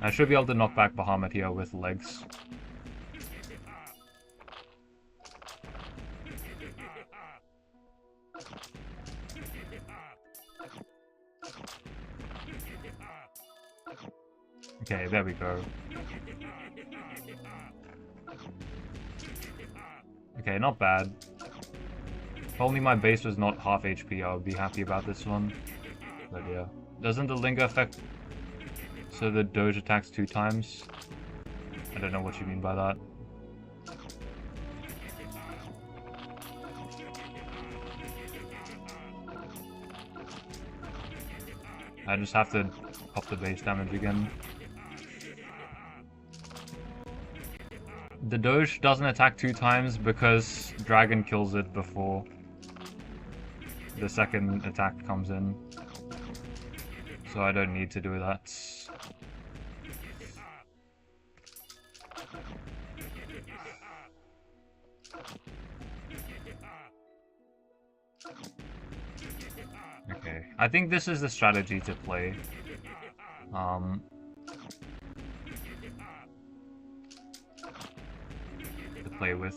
I should be able to knock back Bahamut here with legs. Okay, there we go. Okay, not bad. If only my base was not half HP, I would be happy about this one. But yeah. Doesn't the Linger affect... so the Doge attacks 2 times? I don't know what you mean by that. I just have to up the base damage again. The Doge doesn't attack 2 times because Dragon kills it before the second attack comes in. So I don't need to do that. Okay, I think this is the strategy to play. Um, to play with.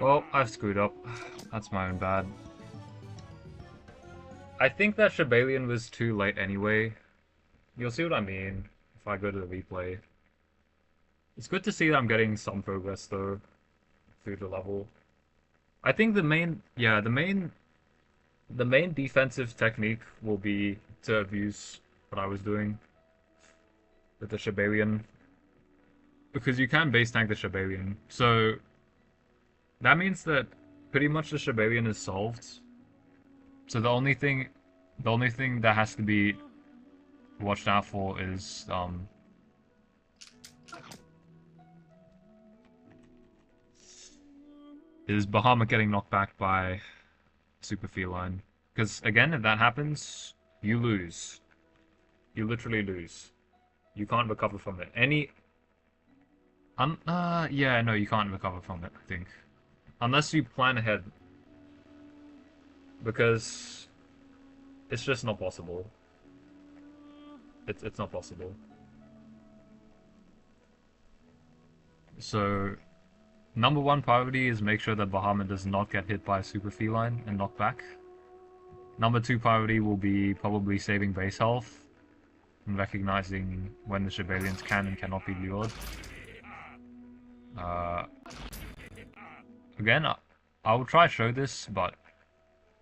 Well, I've screwed up. That's my own bad. I think that Shibalian was too late anyway. You'll see what I mean if I go to the replay. It's good to see that I'm getting some progress though through the level. I think the main defensive technique will be to abuse what I was doing with the Shibalian. Because you can base tank the Shibalian. So that means that pretty much the Shibalian is solved. So the only thing that has to be watched out for is Bahamut getting knocked back by Super Feline. Because again, if that happens, you lose. You literally lose. You can't recover from it. Yeah, no, you can't recover from it, I think. Unless you plan ahead. Because it's just not possible. It's not possible. So, number one priority is make sure that Bahamut does not get hit by a Super Feline and knocked back. Number two priority will be probably saving base health and recognizing when the Shibalians can and cannot be lured. Uh, Again, I will try to show this, but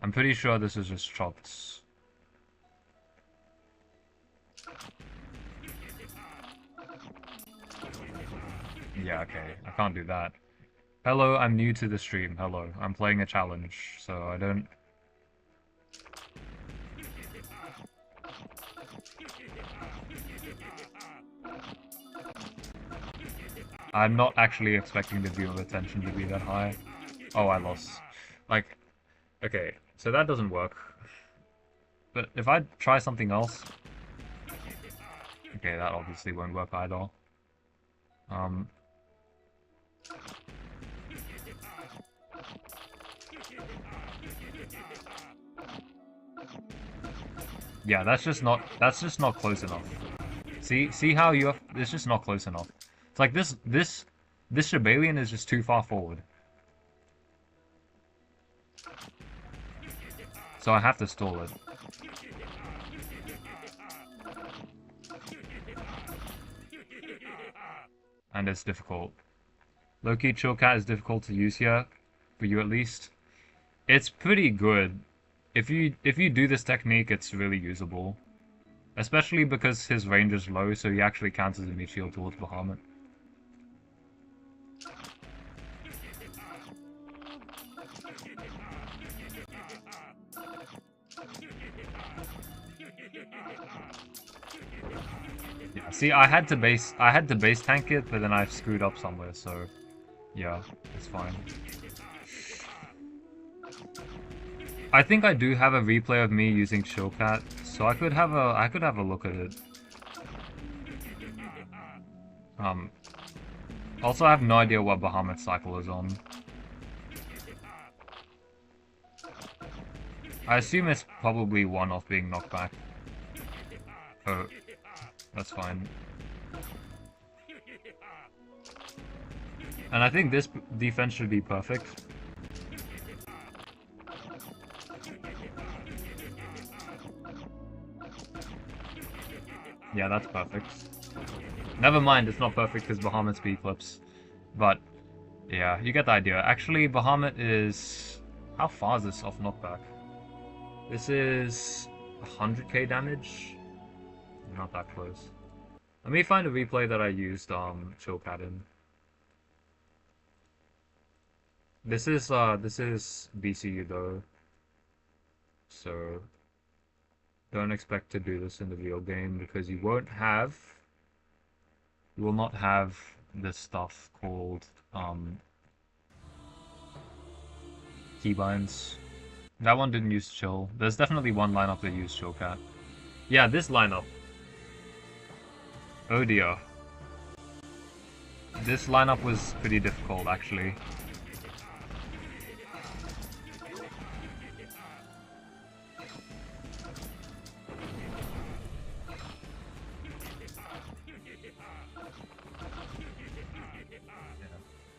I'm pretty sure this is just chopped. Yeah, okay, I can't do that. Hello, I'm new to the stream. Hello, I'm playing a challenge, so I don't... I'm not actually expecting the viewer attention to be that high. Oh, I lost. Like, okay, so that doesn't work. But if I try something else... Okay, that obviously won't work either. Um... Yeah, that's just not close enough. See how you have, it's just not close enough. It's like this Shibalian is just too far forward. So I have to stall it. And it's difficult. Low-key Chillcat is difficult to use here, for you at least. It's pretty good. If you do this technique, it's really usable. Especially because his range is low, so he actually counts as a meat shield towards Bahamut. Yeah, see, I had to base tank it, but then I screwed up somewhere, so yeah, it's fine. I think I do have a replay of me using Chillcat, so I could have a look at it. Also I have no idea what Bahamut's cycle is on. I assume it's probably one off being knocked back. Oh, that's fine. And I think this defense should be perfect. Yeah, that's perfect. Never mind, it's not perfect because Bahamut's B-clips. But, yeah, you get the idea. Actually, Bahamut is... How far is this off knockback? This is 100k damage? Not that close. Let me find a replay that I used Chillcat in. This is BCU though. So don't expect to do this in the real game because you will not have this stuff called keybinds. That one didn't use chill. There's definitely one lineup that used chill cat. Yeah, this lineup. Oh dear. This lineup was pretty difficult, actually.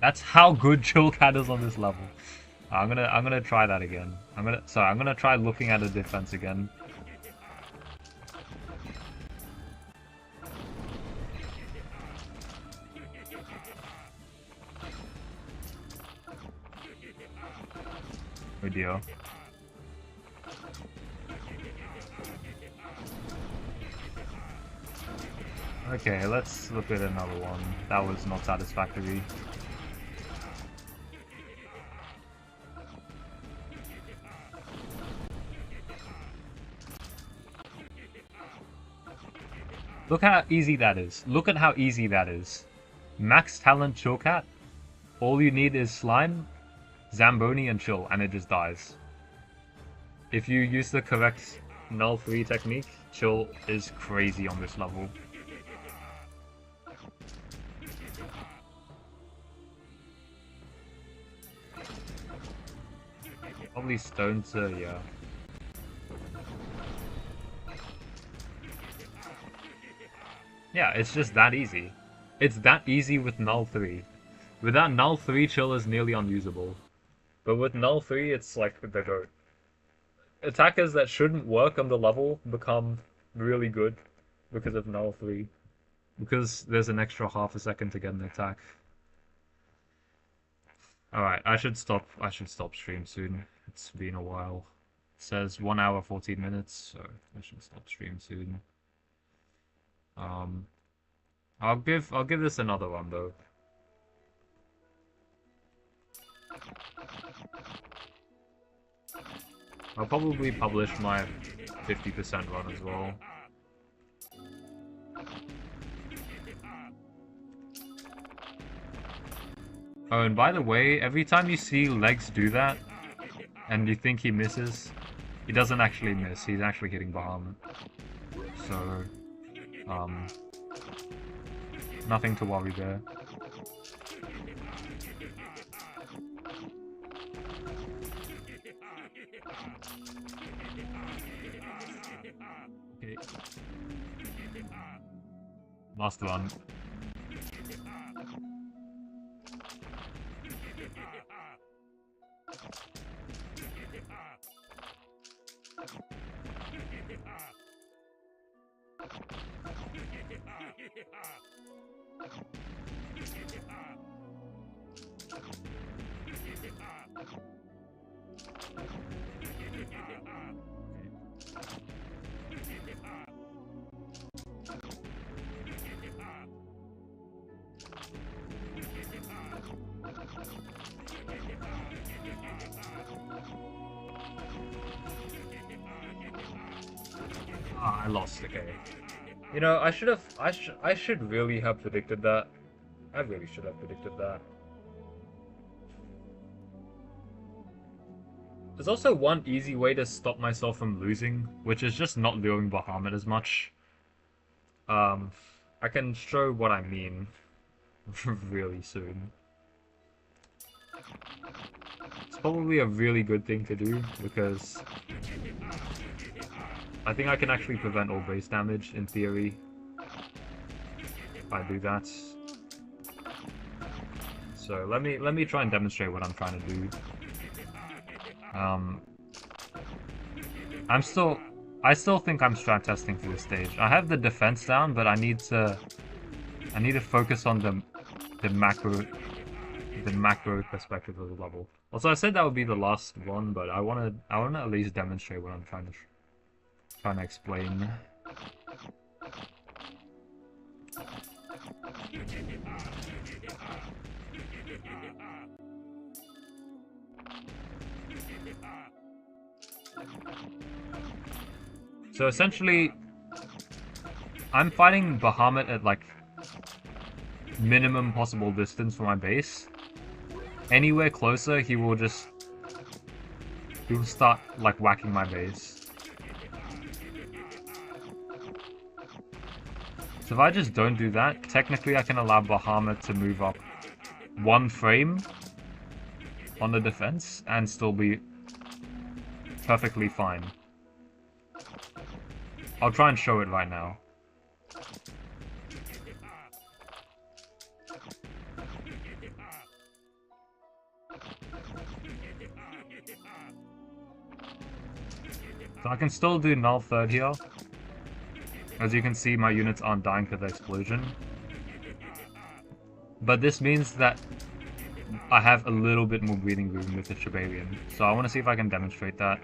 That's how good chill cat is on this level. I'm gonna try that again. I'm gonna try looking at a defense again. Oh dear. Okay, let's look at another one. That was not satisfactory. Look how easy that is. Look at how easy that is. Max talent chill cat. All you need is slime, Zamboni, and chill, and it just dies. If you use the correct null 3 technique, chill is crazy on this level. Probably stone to, yeah. Yeah, it's just that easy. It's that easy with null 3. Without null 3, chill is nearly unusable. But with null 3, it's like the goat. Attackers that shouldn't work on the level become really good because of null 3. Because there's an extra half a second to get an attack. Alright, I should stop stream soon. It's been a while. It says 1 hour 14 minutes, so I should stop stream soon. I'll give this another run though. I'll probably publish my 50% run as well. Oh, and by the way, every time you see Legs do that, and you think he misses, he doesn't actually miss, he's actually hitting Bahamut. So, nothing to worry there. Okay. Last one. Ah, I lost. Okay. You know, I should really have predicted that. I really should have predicted that. There's also one easy way to stop myself from losing, which is just not luring Bahamut as much. I can show what I mean really soon. It's probably a really good thing to do, because I think I can actually prevent all base damage, in theory, if I do that. So let me try and demonstrate what I'm trying to do. I still think I'm strat testing for this stage. I have the defense down, but I need to focus on the macro perspective of the level. Also, I said that would be the last one, but I wanna at least demonstrate what I'm trying to explain. So essentially, I'm fighting Bahamut at like minimum possible distance from my base. Anywhere closer, he will just he will start like whacking my base. So if I just don't do that, technically I can allow Bahamut to move up 1 frame on the defense and still be perfectly fine. I'll try and show it right now. So I can still do null third here. As you can see, my units aren't dying to the explosion. But this means that I have a little bit more breathing room with the Shibarian. So I want to see if I can demonstrate that.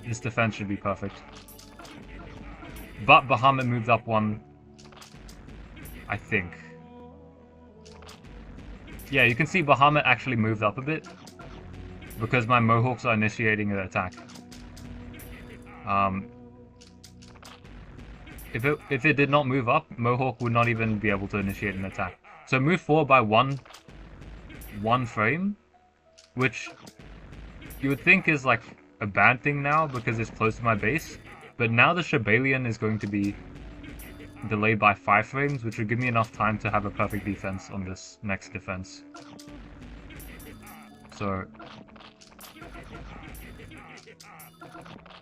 This defense should be perfect. But Bahamut moved up 1, I think. Yeah, you can see Bahamut actually moved up a bit because my Mohawks are initiating an attack. If it did not move up, Mohawk would not even be able to initiate an attack. So move forward by one frame, which you would think is like a bad thing now because it's close to my base. But now the Shibalian is going to be delayed by 5 frames, which would give me enough time to have a perfect defense on this next defense. So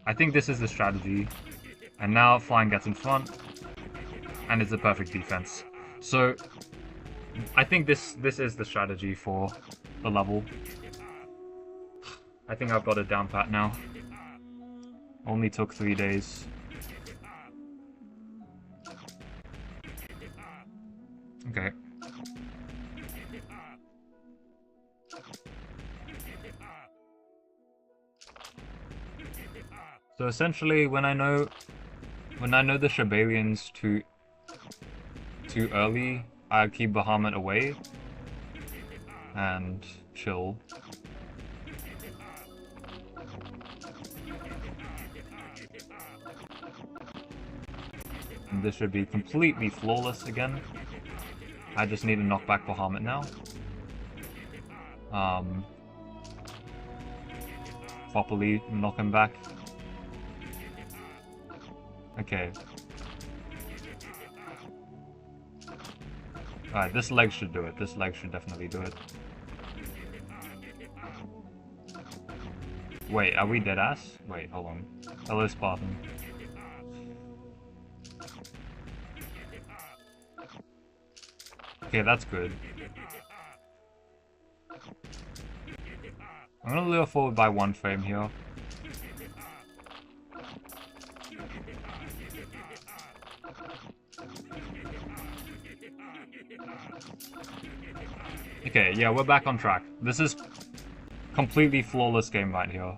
I think this is the strategy. And now Flying gets in front, and it's a perfect defense. So I think this is the strategy for the level. I think I've got it down pat now. Only took 3 days. Okay. So essentially, when I know the Shibarian's too early, I keep Bahamut away and chill. And this should be completely flawless again. I just need to knock back Bahamut now. Properly knock him back. Okay. Alright, this leg should do it. This leg should definitely do it. Wait, are we dead ass? Wait, hold on. Hello, Spartan. Okay, that's good. I'm gonna lure forward by 1 frame here. Okay, yeah, we're back on track. This is completely flawless game right here.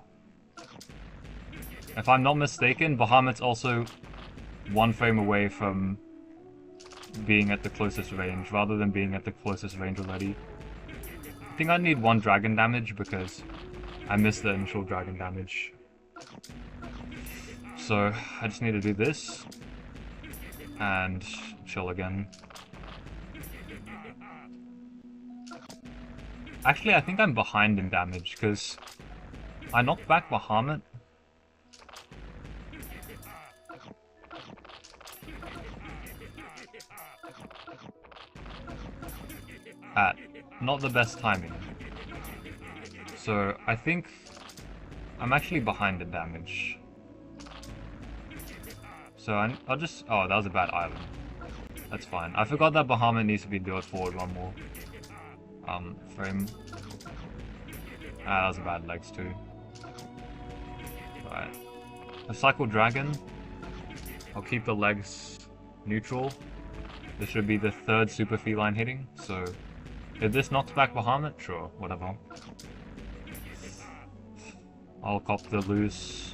If I'm not mistaken, Bahamut's also 1 frame away from being at the closest range, rather than being at the closest range already. I think I need 1 dragon damage because I missed the initial dragon damage. So I just need to do this and chill again. Actually, I think I'm behind in damage because I knocked back Bahamut. At not the best timing. So I think I'm actually behind in damage. So I'll just... Oh, that was a bad island. That's fine. I forgot that Bahamut needs to be lured forward 1 more frame. Ah, that was a bad legs too. Right. A cycle dragon. I'll keep the legs neutral. This should be the 3rd super feline hitting, so if this knocks back Bahamut, sure, whatever. I'll cop the loose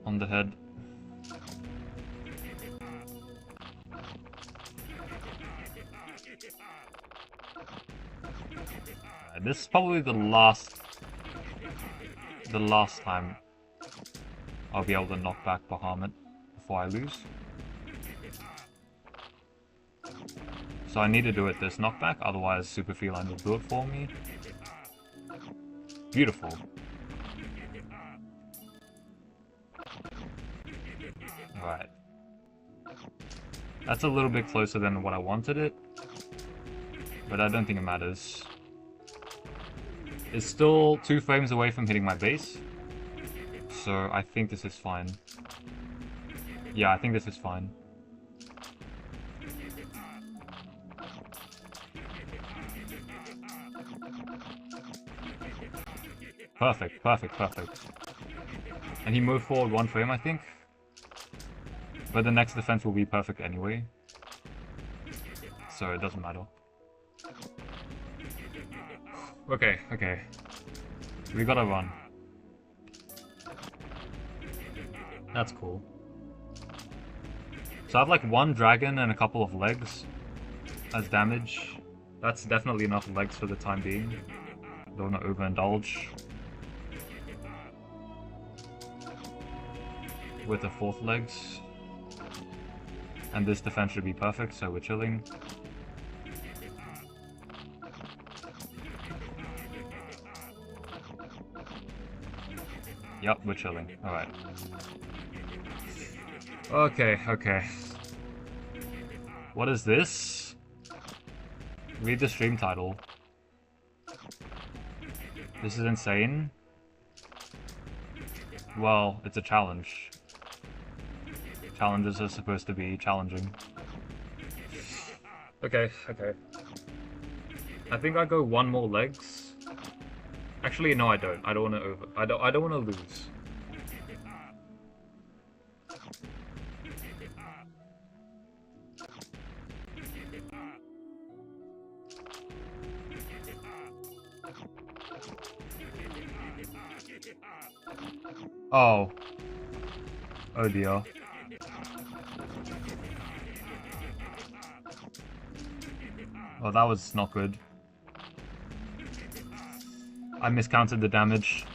on the head. This is probably the last time I'll be able to knock back Bahamut before I lose. So I need to do it this knockback, otherwise Super Feline will do it for me. Beautiful. Alright. That's a little bit closer than what I wanted it, but I don't think it matters. It's still 2 frames away from hitting my base, so I think this is fine. Yeah, I think this is fine. Perfect, perfect, perfect. And he moved forward 1 frame, I think. But the next defense will be perfect anyway. So it doesn't matter. Okay, okay. We gotta run. That's cool. So I have like 1 dragon and a couple of legs as damage. That's definitely enough legs for the time being. Don't want to overindulge. With the 4th legs. And this defense should be perfect, so we're chilling. Yep, we're chilling. Alright. Okay, okay. What is this? Read the stream title. This is insane. Well, it's a challenge. Challenges are supposed to be challenging. Okay, okay. I think I go 1 more legs. Actually, no, I don't. I don't want to I don't want to lose. Oh. Oh dear. Oh, that was not good. I miscounted the damage.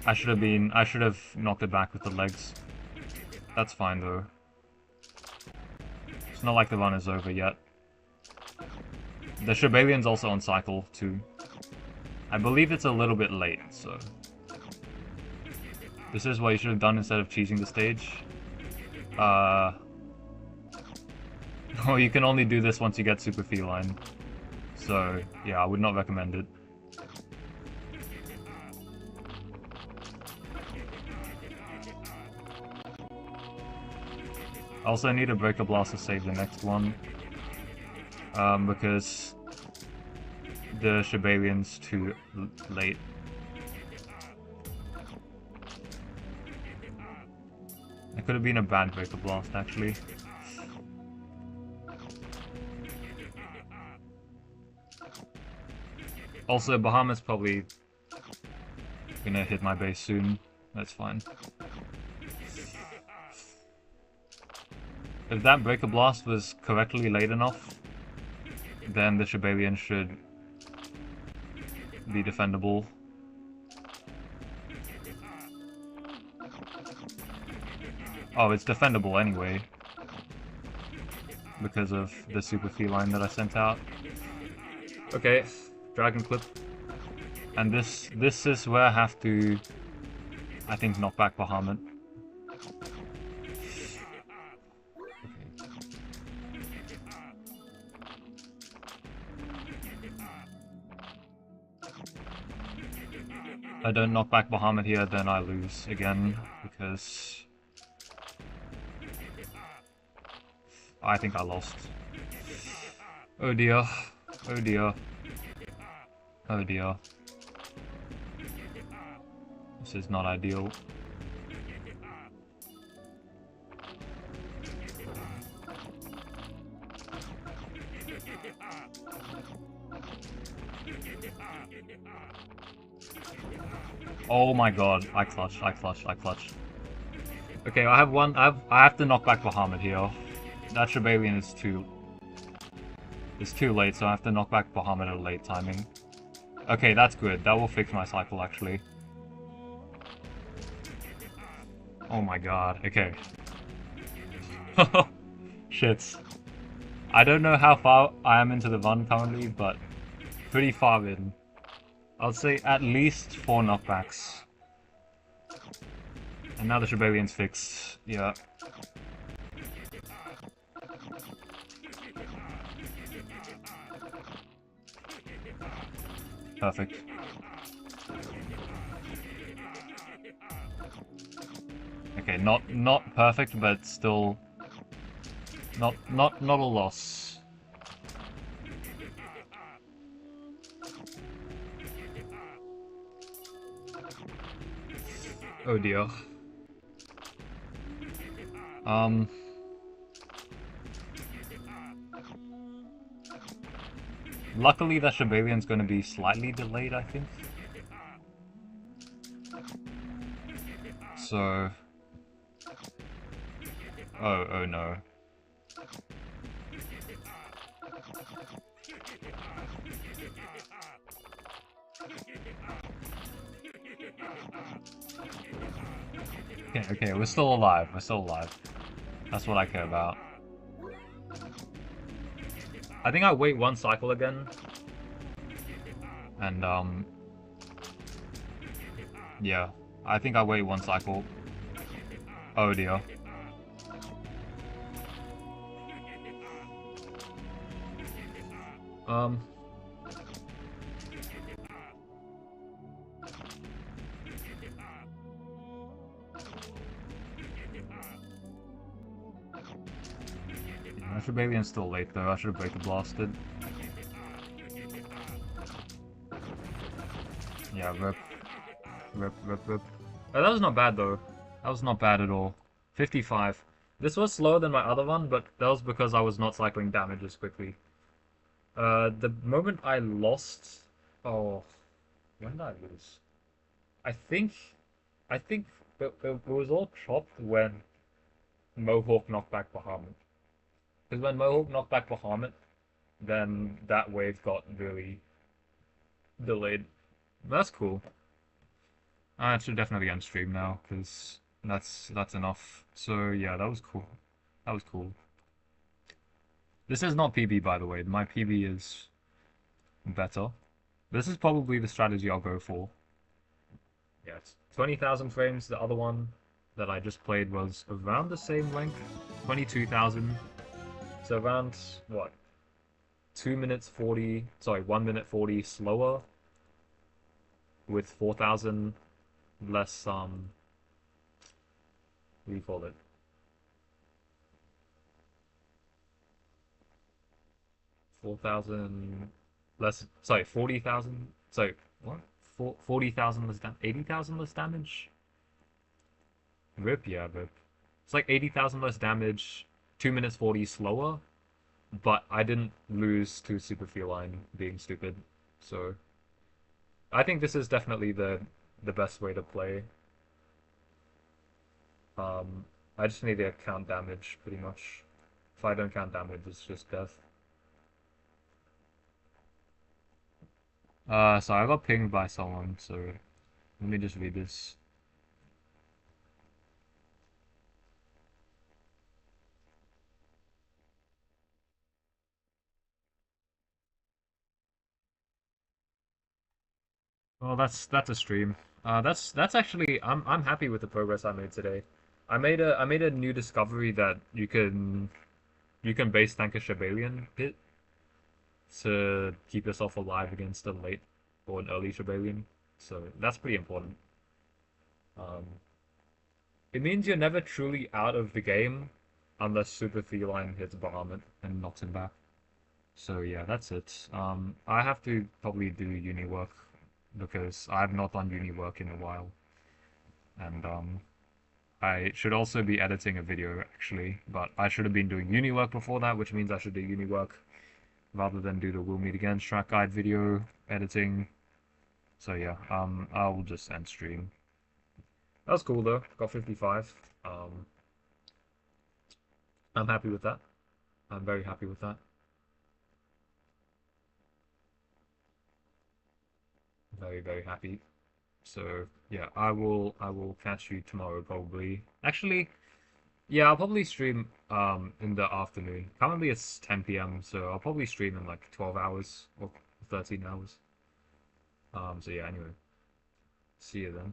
I should have knocked it back with the legs. That's fine though. It's not like the run is over yet. The Shibalian's also on cycle too. I believe it's a little bit late, so... This is what you should have done instead of cheesing the stage. Oh, you can only do this once you get Super Feline. So, yeah, I would not recommend it. I also need a Breaker Blast to save the next one. Because the Shibalian's too late. It could have been a bad Breaker Blast, actually. Also, Bahamut's probably gonna hit my base soon. That's fine. If that Breaker Blast was correctly late enough, then the Shibalian should be defendable. Oh, it's defendable anyway. Because of the Super Feline that I sent out. Okay, Dragon Clip. And this is where I have to, I think, knock back Bahamut. If I don't knock back Bahamut here, then I lose again, because I think I lost. Oh dear. Oh dear. Oh dear. This is not ideal. Oh my god, I clutched, I clutched, I clutched. Okay, I have to knock back Bahamut here. That Shibalian is too late, so I have to knock back Bahamut at a late timing. Okay, that's good. That will fix my cycle, actually. Oh my god, okay. Shit. I don't know how far I am into the run currently, but pretty far in. I'll say at least 4 knockbacks. And now the Shibarian's fixed. Yeah. Perfect. Okay, not perfect, but still not a loss. Oh dear. Um Luckily that Shibarian's gonna be slightly delayed, I think. So oh no. Okay, we're still alive. We're still alive. That's what I care about. I think I wait 1 cycle again. And yeah. I think I wait 1 cycle. Oh dear. Um yeah, Shibarian's still late though. I should have break blasted. Yeah, rip. Rip. Oh, that was not bad though. That was not bad at all. 55. This was slower than my other one, but that was because I was not cycling damage as quickly. The moment I lost... Oh, when did I lose? I think... I think it was all chopped when Mohawk knocked back Bahamut. Because when Mohawk knocked back Bahamut, then that wave got really delayed. That's cool. I should definitely end stream now, because that's enough. So yeah, that was cool. That was cool. This is not PB, by the way. My PB is better. This is probably the strategy I'll go for. Yeah, it's 20,000 frames. The other one that I just played was around the same length, 22,000. So around, what, 2 minutes 40, sorry, 1 minute 40 slower with 4,000 less, what do you call it? 4,000 less, sorry, 40,000, sorry, what? 40,000 less damage, 80,000 less damage? Rip, yeah, rip. It's like 80,000 less damage, 2 minutes 40 slower, but I didn't lose to Super Feline being stupid, so I think this is definitely the best way to play. Um, I just need to count damage, pretty much. If I don't count damage, it's just death. So I got pinged by someone, so let me just read this. Well, that's a stream. That's actually I'm happy with the progress I made today. I made a new discovery that you can base tank a Shibalian pit to keep yourself alive against a late or an early Shibalian. So that's pretty important. Um, it means you're never truly out of the game unless Super Feline hits Bahamut and knocks him back. So yeah, that's it. I have to probably do uni work because I have not done uni work in a while. And I should also be editing a video actually, but I should have been doing uni work before that, which means I should do uni work rather than do the We'll Meet Again track guide video editing. So yeah, I'll just end stream. That was cool though. Got 55. I'm happy with that. I'm very happy with that. Very happy. So yeah, I will catch you tomorrow probably. Actually, Yeah, I'll probably stream in the afternoon. Currently it's 10 p.m., so I'll probably stream in like 12 hours or 13 hours. So yeah, anyway. See you then.